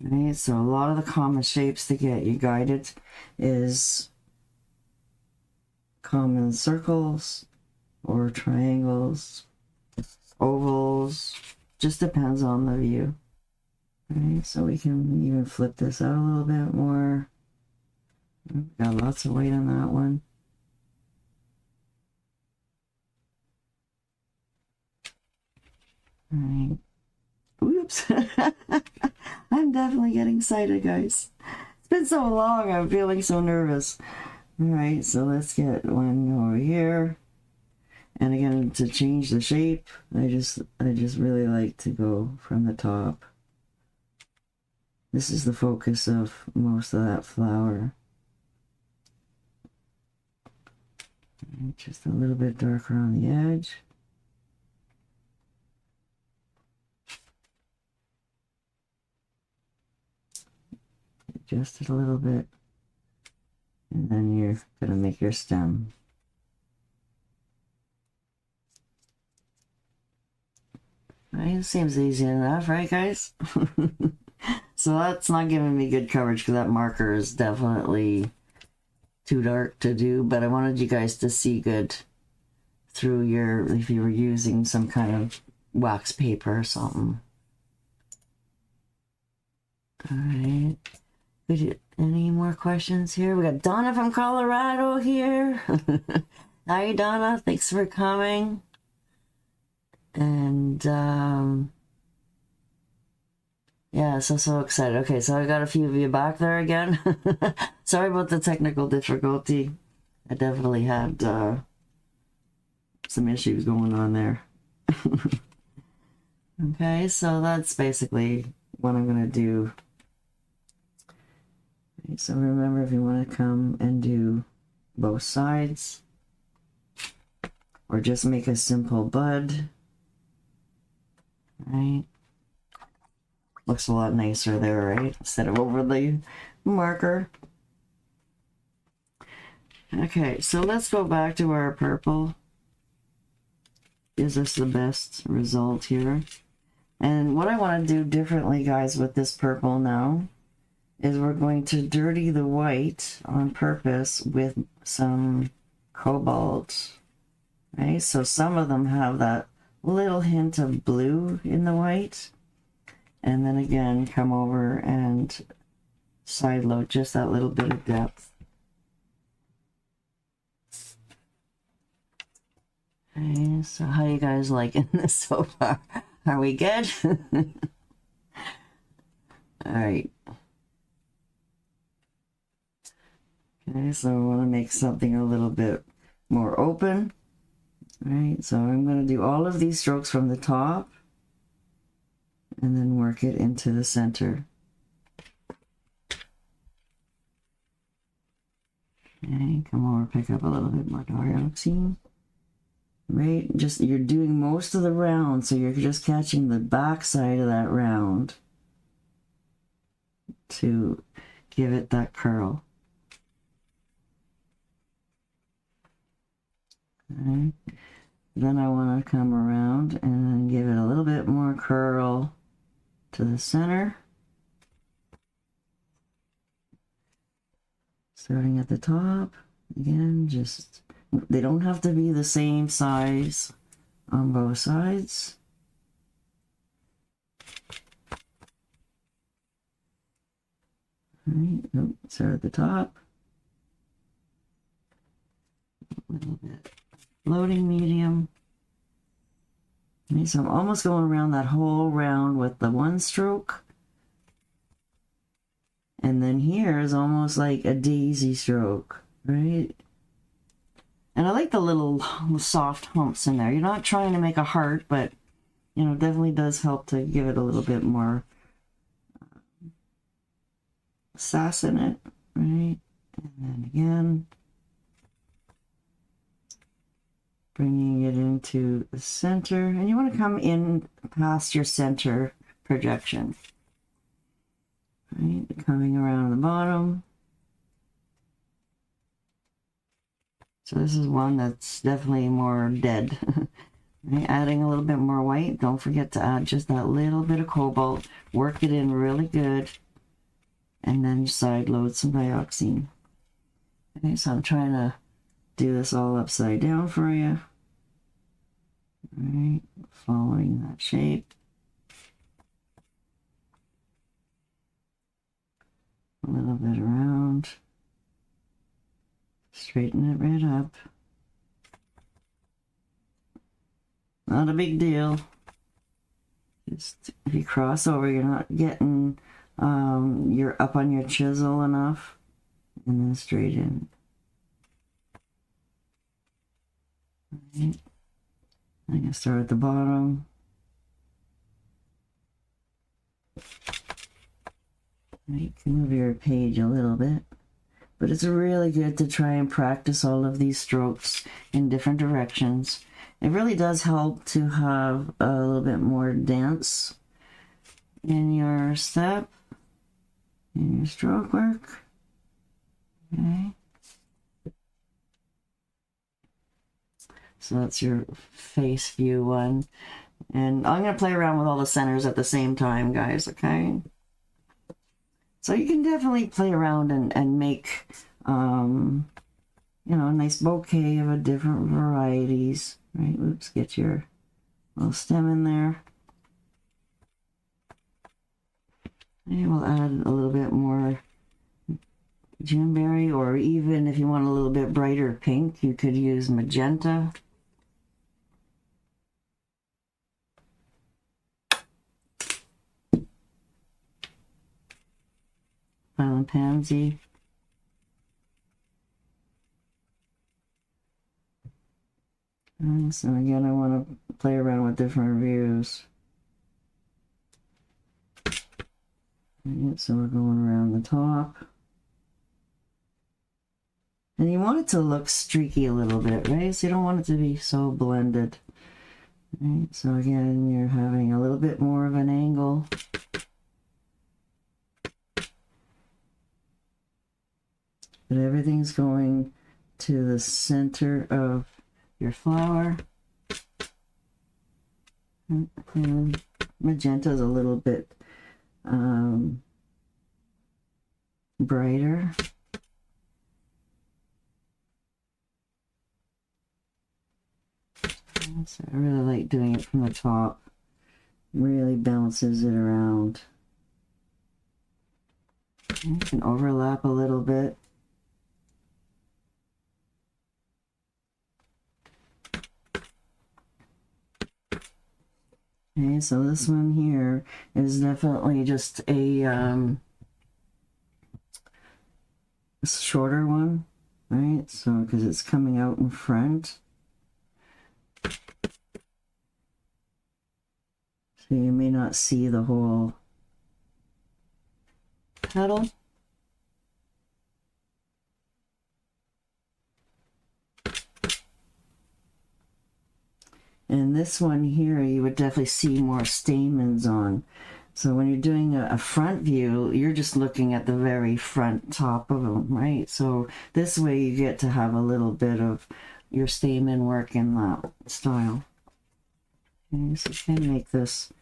Right, so a lot of the common shapes to get you guided is common circles or triangles, ovals, just depends on the view. Right, so we can even flip this out a little bit more. Got lots of weight on that one. All right. Oops. I'm definitely getting excited, guys. It's been so long, I'm feeling so nervous. All right, so let's get one over here. And again, to change the shape, I just really like to go from the top. This is the focus of most of that flower. Just a little bit darker on the edge. Adjust it a little bit. And then you're going to make your stem. Right, it seems easy enough, right, guys? So that's not giving me good coverage because that marker is definitely too dark to do, but I wanted you guys to see good through your, if you were using some kind of wax paper or something. All right. Any more questions here? We got Donna from Colorado here. Hi, Donna. Thanks for coming. And yeah, so excited. Okay, so I got a few of you back there again. Sorry about the technical difficulty. I definitely had some issues going on there. Okay, so that's basically what I'm gonna do. Okay, so remember, if you want to come and do both sides, or just make a simple bud, right? Looks a lot nicer there, right? Instead of over the marker. Okay, so let's go back to our purple. Gives us the best result here. And what I want to do differently, guys, with this purple now, is we're going to dirty the white on purpose with some cobalt. Right? So some of them have that little hint of blue in the white. And then again, come over and side load just that little bit of depth. Okay, so how you guys liking this so far? Are we good? All right. Okay, so I want to make something a little bit more open. All right, so I'm going to do all of these strokes from the top and then work it into the center. Okay, come over, pick up a little bit more diaoxine. Right, just you're doing most of the round, so you're just catching the back side of that round to give it that curl. Okay. Then I want to come around and then give it a little bit more curl to the center. Starting at the top, again, just, they don't have to be the same size on both sides. All right, start at the top. A little bit loading medium. Okay, so I'm almost going around that whole round with the one stroke. And then here is almost like a daisy stroke, right? And I like the little soft humps in there. You're not trying to make a heart, but, you know, definitely does help to give it a little bit more sass in it, right? And then again, bringing it into the center. And you want to come in past your center projection. Right, coming around the bottom. So this is one that's definitely more dead. Okay, adding a little bit more white. Don't forget to add just that little bit of cobalt. Work it in really good. And then side load some dioxine. Okay, so I'm trying to do this all upside down for you. All right, following that shape. A little bit around. Straighten it right up. Not a big deal. Just if you cross over, you're not getting, you're up on your chisel enough. And then straight in. Right. I'm going to start at the bottom. Right, you can move your page a little bit. But it's really good to try and practice all of these strokes in different directions. It really does help to have a little bit more dance in your step, in your stroke work. Okay. So that's your face view one. And I'm going to play around with all the centers at the same time, guys, okay? So you can definitely play around and make, you know, a nice bouquet of different varieties. Right, oops, get your little stem in there. And we'll add a little bit more Juneberry, or even if you want a little bit brighter pink, you could use magenta. Island Pansy. And so again, I want to play around with different views. Right, so we're going around the top. And you want it to look streaky a little bit, right? So you don't want it to be so blended. Right, so again, you're having a little bit more of an angle. But everything's going to the center of your flower. And magenta is a little bit brighter. So I really like doing it from the top. Really bounces it around. You can overlap a little bit. Okay, so this one here is definitely just a shorter one, right? So because it's coming out in front. So you may not see the whole petal. And this one here, you would definitely see more stamens on. So when you're doing a front view, you're just looking at the very front top of them, right? So this way you get to have a little bit of your stamen work in that style. Okay, so you can make this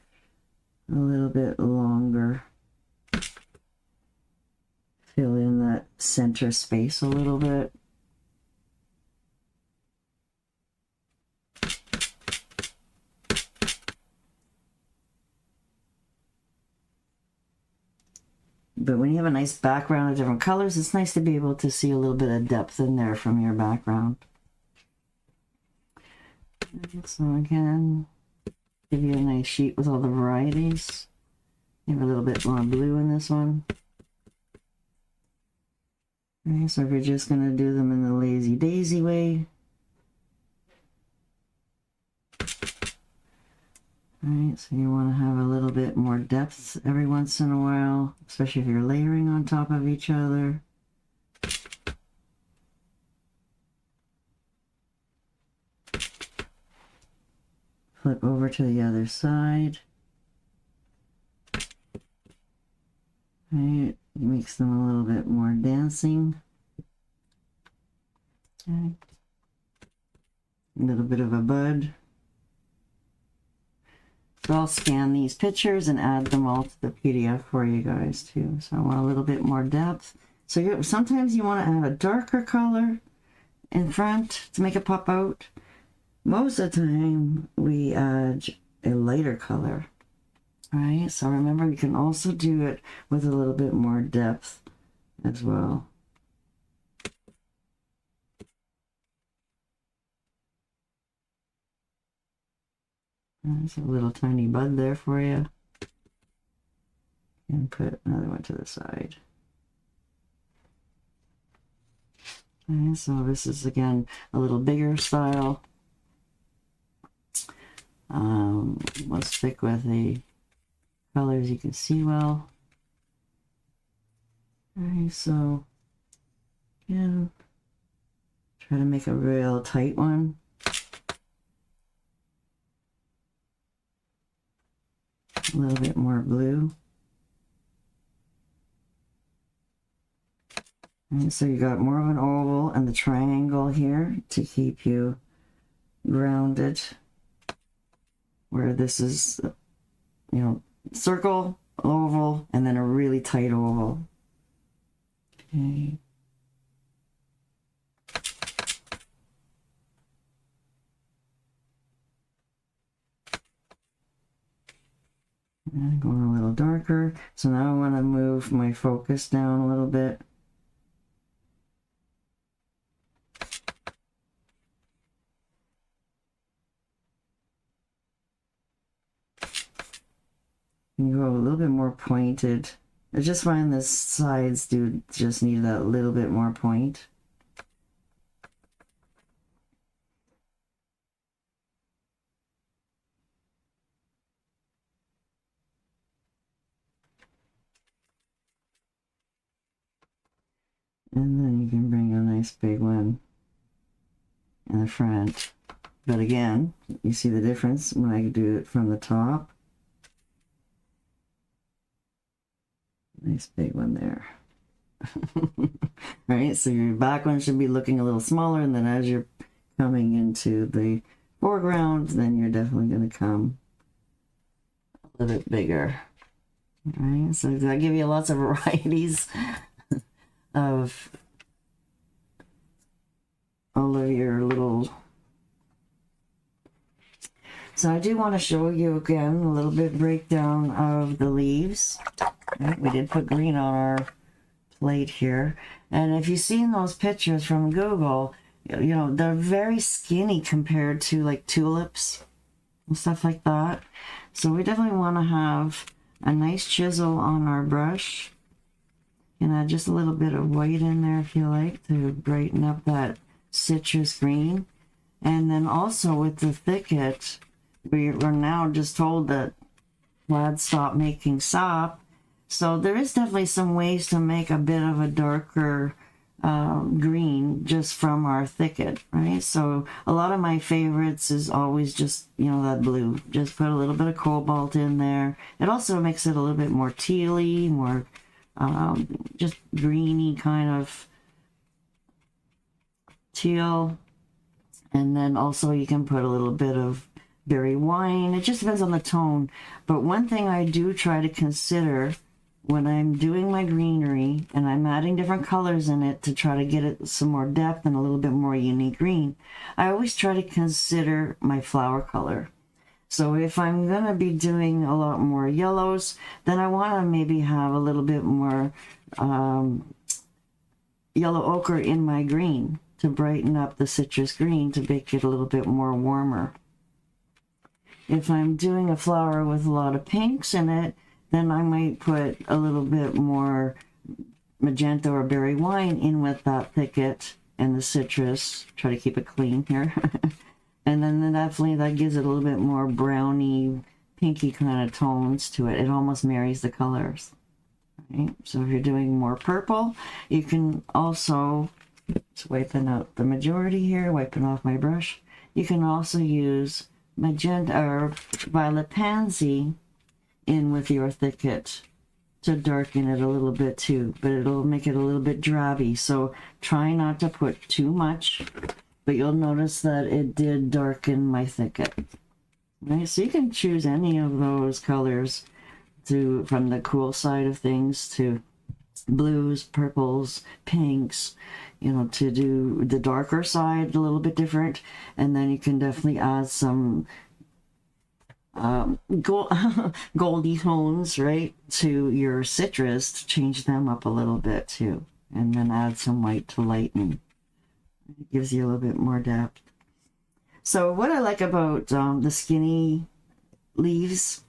a little bit longer. Fill in that center space a little bit. But when you have a nice background of different colors, it's nice to be able to see a little bit of depth in there from your background. So again, give you a nice sheet with all the varieties. You have a little bit more blue in this one. Okay, so if you're just going to do them in the lazy daisy way. Alright, so you want to have a little bit more depth every once in a while, especially if you're layering on top of each other. Flip over to the other side. Alright, makes them a little bit more dancing. Okay. A little bit of a bud. So I'll scan these pictures and add them all to the PDF for you guys too. So I want a little bit more depth. So sometimes you want to add a darker color in front to make it pop out. Most of the time we add a lighter color. All right, so remember you can also do it with a little bit more depth as well. There's a little tiny bud there for you. And put another one to the side. Okay, so this is again a little bigger style. We'll stick with the colors you can see well. Alright, so again, try to make a real tight one. A little bit more blue. And so you got more of an oval and the triangle here to keep you grounded, where this is, you know, circle, oval, and then a really tight oval. Okay. And going a little darker. So now I want to move my focus down a little bit. You go a little bit more pointed. I just find the sides do just need that little bit more point. And then you can bring a nice big one in the front. But again, you see the difference when I do it from the top. Nice big one there. Right, so your back one should be looking a little smaller, and then as you're coming into the foreground, then you're definitely going to come a little bit bigger. All right, so I give you lots of varieties of all of your little. So I do want to show you again a little bit breakdown of the leaves. Right, we did put green on our plate here, and if you've seen those pictures from Google, you know, they're very skinny compared to like tulips and stuff like that. So we definitely want to have a nice chisel on our brush, and add just a little bit of white in there if you like to brighten up that citrus green. And then also with the thicket, we're now just told that plaids stop making sap. So there is definitely some ways to make a bit of a darker green just from our thicket, right? So a lot of my favorites is always just, you know, that blue. Just put a little bit of cobalt in there. It also makes it a little bit more tealy, more just greeny kind of teal. And then also you can put a little bit of berry wine. It just depends on the tone. But one thing I do try to consider when I'm doing my greenery and I'm adding different colors in it to try to get it some more depth and a little bit more unique green, I always try to consider my flower color. So if I'm going to be doing a lot more yellows, then I want to maybe have a little bit more yellow ochre in my green to brighten up the citrus green to make it a little bit more warmer. If I'm doing a flower with a lot of pinks in it, then I might put a little bit more magenta or berry wine in with that thicket and the citrus. Try to keep it clean here. And then definitely that gives it a little bit more browny, pinky kind of tones to it. It almost marries the colors. Right? So if you're doing more purple, you can also, just wiping out the majority here, wiping off my brush, you can also use magenta or violet pansy in with your thicket to darken it a little bit too, but it'll make it a little bit drabby. So try not to put too much, but you'll notice that it did darken my thicket. Right, so you can choose any of those colors to from the cool side of things to blues, purples, pinks, you know, to do the darker side a little bit different. And then you can definitely add some gold, goldy tones, right, to your citrus to change them up a little bit too. And then add some white to lighten. It gives you a little bit more depth. So what I like about the skinny leaves,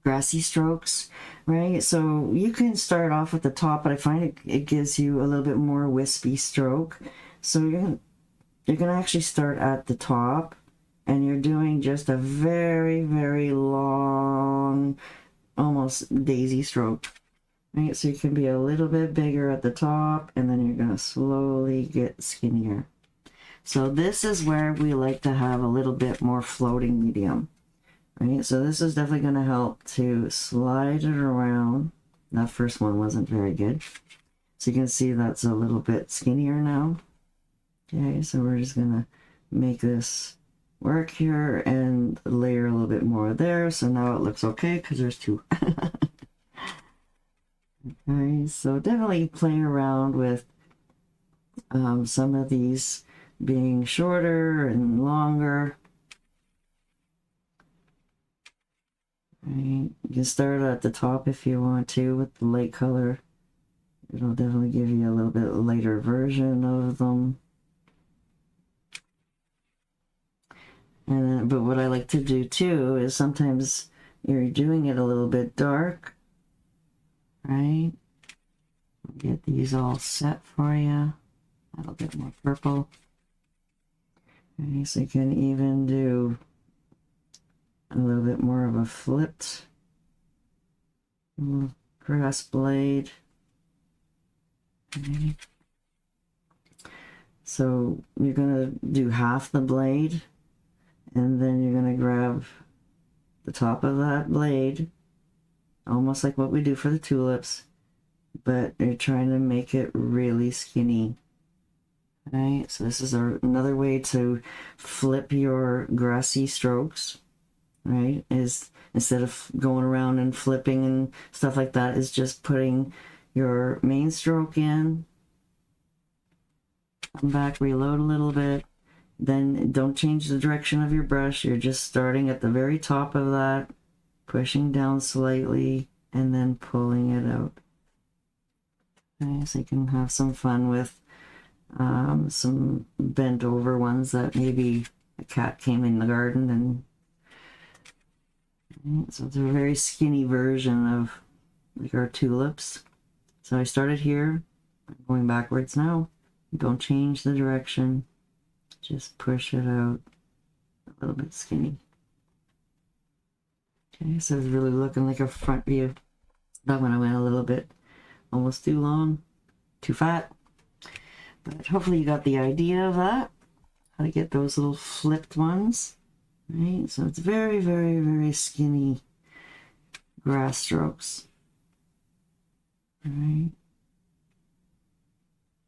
grassy strokes, right? So you can start off at the top, but I find it gives you a little bit more wispy stroke. So you're gonna actually start at the top, and you're doing just a very, very long, almost daisy stroke, right? So you can be a little bit bigger at the top, and then you're gonna slowly get skinnier. So this is where we like to have a little bit more floating medium. Right, so this is definitely going to help to slide it around. That first one wasn't very good. So you can see that's a little bit skinnier now. Okay, so we're just going to make this work here and layer a little bit more there. So now it looks okay because there's two. Okay, so definitely play around with some of these being shorter and longer. Right. You can start at the top if you want to with the light color. It'll definitely give you a little bit lighter version of them. And then, but what I like to do too is sometimes you're doing it a little bit dark, right? Get these all set for you. A little bit more purple. Okay, so you can even do a little bit more of a flipped grass blade. Okay. So you're gonna do half the blade, and then you're gonna grab the top of that blade, almost like what we do for the tulips, but you're trying to make it really skinny. Right, so this is another way to flip your grassy strokes. Right, is instead of going around and flipping and stuff like that, is just putting your main stroke in, come back, reload a little bit, then don't change the direction of your brush. You're just starting at the very top of that, pushing down slightly, and then pulling it out. Okay, so you can have some fun with some bent over ones that maybe a cat came in the garden and so it's a very skinny version of like our tulips. So I started here, I'm going backwards now. Don't change the direction, just push it out a little bit skinny. Okay, so it's really looking like a front view. That one I went a little bit almost too long, too fat. But hopefully you got the idea of that, how to get those little flipped ones. Right, so it's very, very, very skinny grass strokes. All right,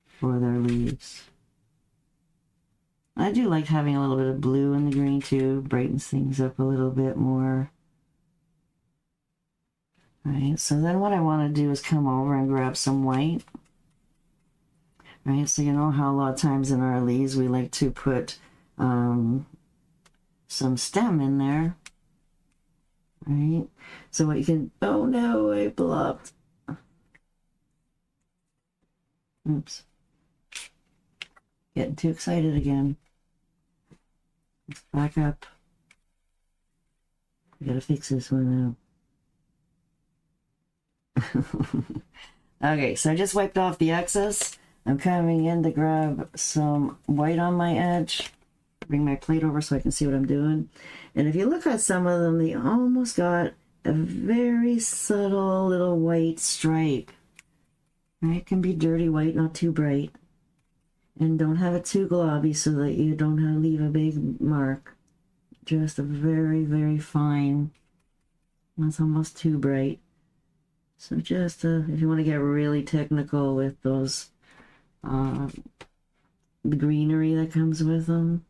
for their leaves. I do like having a little bit of blue in the green too, brightens things up a little bit more. All right, so then what I want to do is come over and grab some white. Right, so you know how a lot of times in our leaves we like to put some stem in there, right? So what you can, oh no, I blocked. Oops. Getting too excited again. Let's back up. I gotta fix this one now. Okay, so I just wiped off the excess. I'm coming in to grab some white on my edge. Bring my plate over so I can see what I'm doing. And if you look at some of them, they almost got a very subtle little white stripe. Right? It can be dirty white, not too bright. And don't have it too globby so that you don't have to leave a big mark. Just a very, very fine. That's almost too bright. So just if you want to get really technical with those, the greenery that comes with them.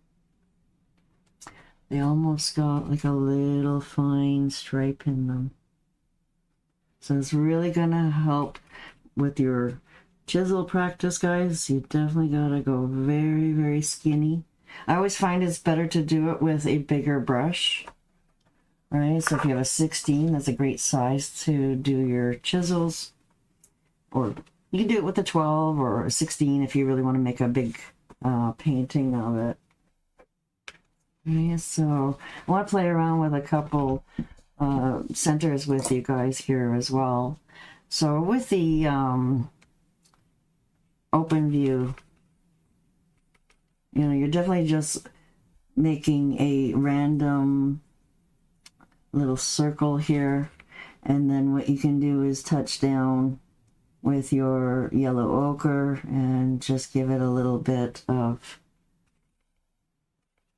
They almost got like a little fine stripe in them. So it's really gonna help with your chisel practice, guys. You definitely gotta go very, very skinny. I always find it's better to do it with a bigger brush, right? So if you have a 16, that's a great size to do your chisels. Or you can do it with a 12 or a 16 if you really want to make a big painting of it. Okay, so I want to play around with a couple centers with you guys here as well. So with the open view, you know, you're definitely just making a random little circle here, and then what you can do is touch down with your yellow ochre and just give it a little bit of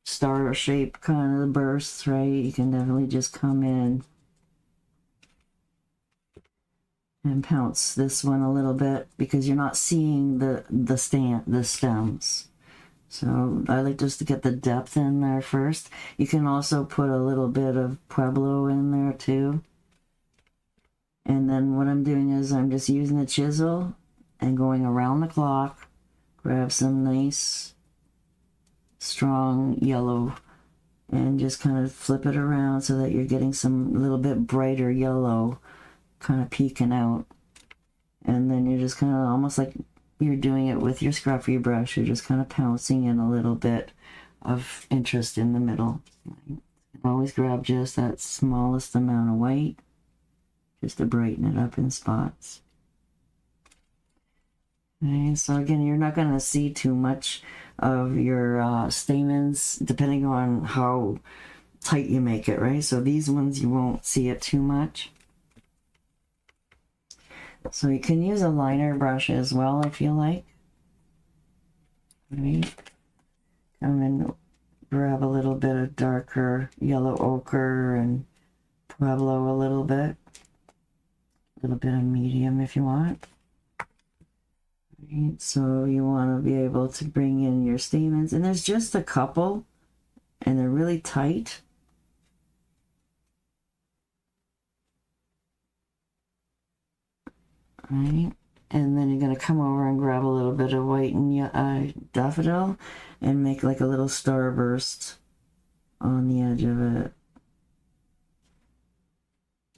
star shape kind of bursts, right? You can definitely just come in and pounce this one a little bit because you're not seeing the stems. So I like just to get the depth in there first. You can also put a little bit of Pueblo in there too. And then what I'm doing is I'm just using the chisel and going around the clock, grab some nice strong yellow and just kind of flip it around so that you're getting some little bit brighter yellow kind of peeking out. And then you're just kind of almost like you're doing it with your scruffy brush. You're just kind of pouncing in a little bit of interest in the middle. Always grab just that smallest amount of white just to brighten it up in spots. Okay, so again, you're not going to see too much of your stamens depending on how tight you make it, right? So these ones you won't see it too much. So you can use a liner brush as well if you like. Right. Come and grab a little bit of darker yellow ochre and Pueblo a little bit of medium if you want. Right. So you want to be able to bring in your stamens, and there's just a couple, and they're really tight. Right. And then you're going to come over and grab a little bit of white and daffodil and make like a little starburst on the edge of it.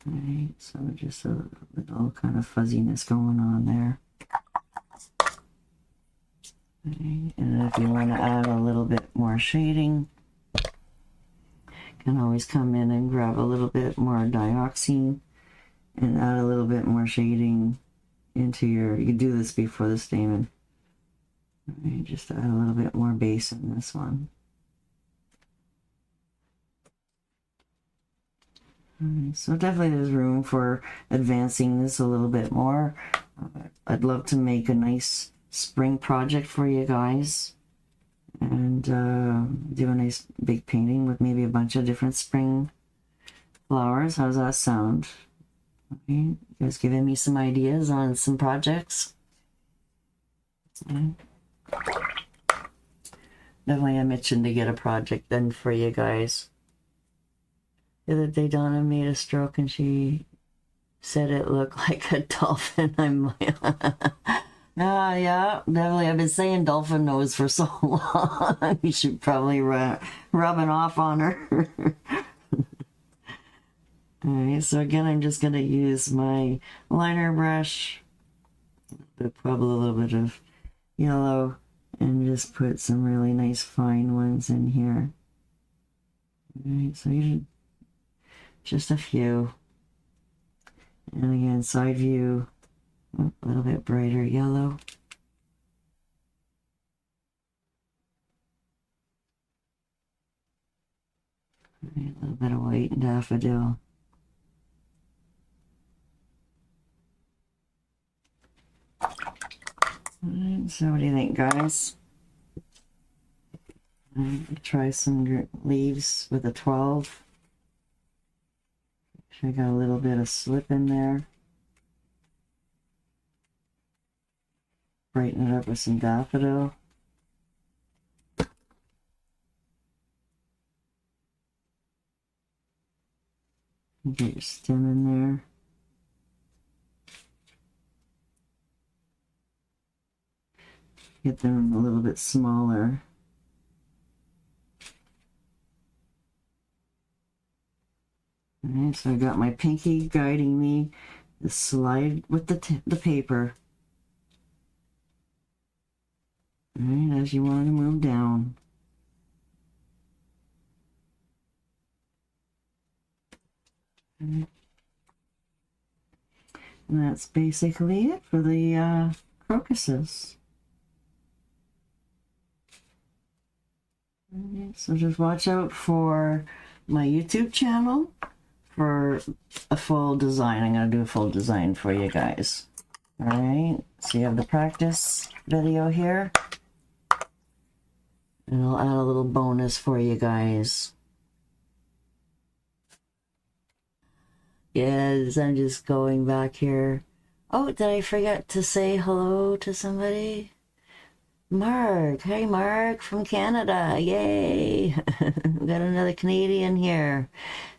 Right, so just a little kind of fuzziness going on there. Right. And if you want to add a little bit more shading, you can always come in and grab a little bit more dioxine and add a little bit more shading into your, you can do this before the stamen. Right, just add a little bit more base in this one. Right, so definitely there's room for advancing this a little bit more. I'd love to make a nice spring project for you guys and do a nice big painting with maybe a bunch of different spring flowers. How's that sound? Okay. You guys giving me some ideas on some projects? Okay. Definitely I'm itching to get a project done for you guys. The other day Donna made a stroke and she said it looked like a dolphin. I'm like, yeah, definitely. I've been saying dolphin nose for so long. You should probably rub it off on her. Alright, so again, I'm just going to use my liner brush, probably a little bit of yellow, and just put some really nice fine ones in here. Alright, so you should, just a few. And again, side view, a little bit brighter yellow. Right, a little bit of white and daffodil. Right, so what do you think, guys? Try some leaves with a 12. I got a little bit of slip in there. Brighten it up with some daffodil. Get your stem in there. Get them a little bit smaller. Alright, so I got my pinky guiding me to slide with the paper. Alright, as you want to move down. And that's basically it for the crocuses. Alright, so just watch out for my YouTube channel for a full design. I'm going to do a full design for you guys. Alright, so you have the practice video here. And I'll add a little bonus for you guys. Yes, I'm just going back here. Oh, did I forget to say hello to somebody? Mark. Hey, Mark from Canada. Yay. We got another Canadian here.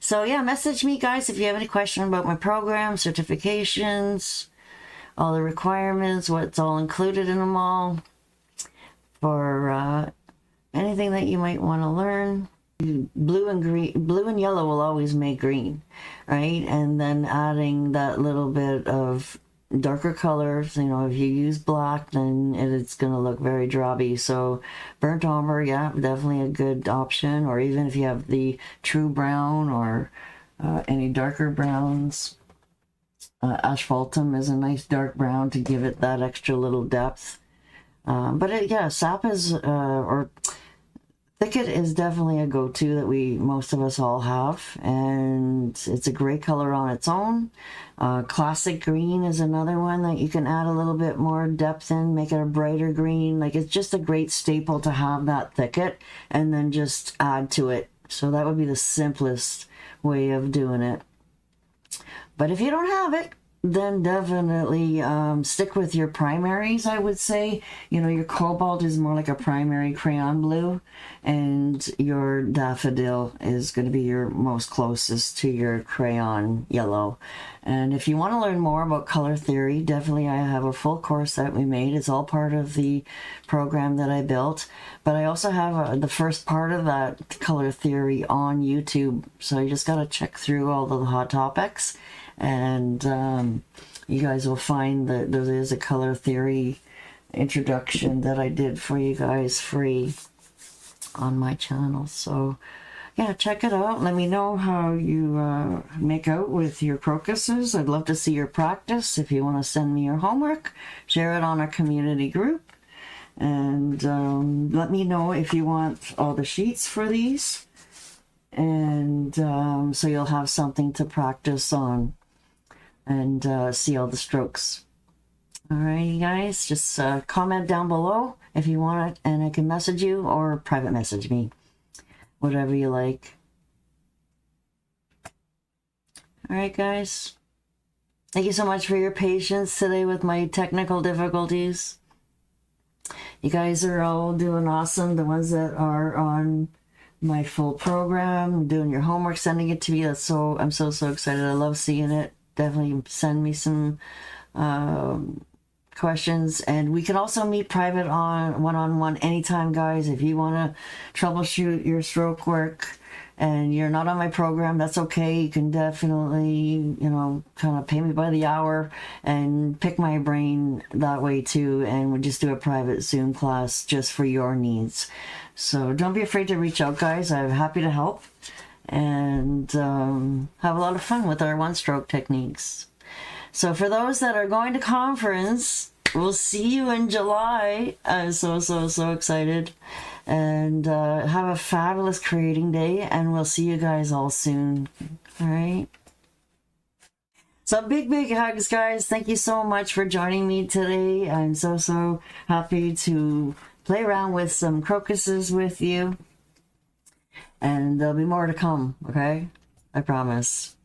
So yeah, message me, guys, if you have any question about my program, certifications, all the requirements, what's all included in them all, for anything that you might want to learn. Blue and yellow will always make green, right? And then adding that little bit of darker colors, you know, if you use black, then it's going to look very drabby. So burnt umber, yeah, definitely a good option. Or even if you have the true brown or any darker browns. Asphaltum is a nice dark brown to give it that extra little depth. Yeah, sap is, or thicket is definitely a go-to that most of us all have, and it's a great color on its own. Classic green is another one that you can add a little bit more depth in, make it a brighter green. Like, it's just a great staple to have that thicket, and then just add to it. So that would be the simplest way of doing it. But if you don't have it, then definitely stick with your primaries, I would say. You know, your cobalt is more like a primary crayon blue, and your daffodil is going to be your most closest to your crayon yellow. And if you want to learn more about color theory, definitely I have a full course that we made. It's all part of the program that I built. But I also have the first part of that color theory on YouTube. So you just got to check through all the hot topics. And you guys will find that there is a color theory introduction that I did for you guys free on my channel. So yeah, check it out. Let me know how you make out with your crocuses. I'd love to see your practice. If you want to send me your homework, share it on our community group. And let me know if you want all the sheets for these. And so you'll have something to practice on and see all the strokes. Alrighty, guys, just comment down below if you want it, and I can message you or private message me, whatever you like. Alright, guys, thank you so much for your patience today with my technical difficulties. You guys are all doing awesome. The ones that are on my full program, doing your homework, sending it to me, I'm so excited. I love seeing it. Definitely send me some questions, and we can also meet private on one-on-one anytime, guys. If you want to troubleshoot your stroke work and you're not on my program, that's okay. You can definitely, you know, kind of pay me by the hour and pick my brain that way too, and we'll just do a private Zoom class just for your needs. So don't be afraid to reach out, guys. I'm happy to help and have a lot of fun with our one-stroke techniques. So for those that are going to conference, we'll see you in July. I'm so excited. And have a fabulous creating day, and we'll see you guys all soon. All right? So big hugs, guys. Thank you so much for joining me today. I'm so happy to play around with some crocuses with you. And there'll be more to come, okay? I promise.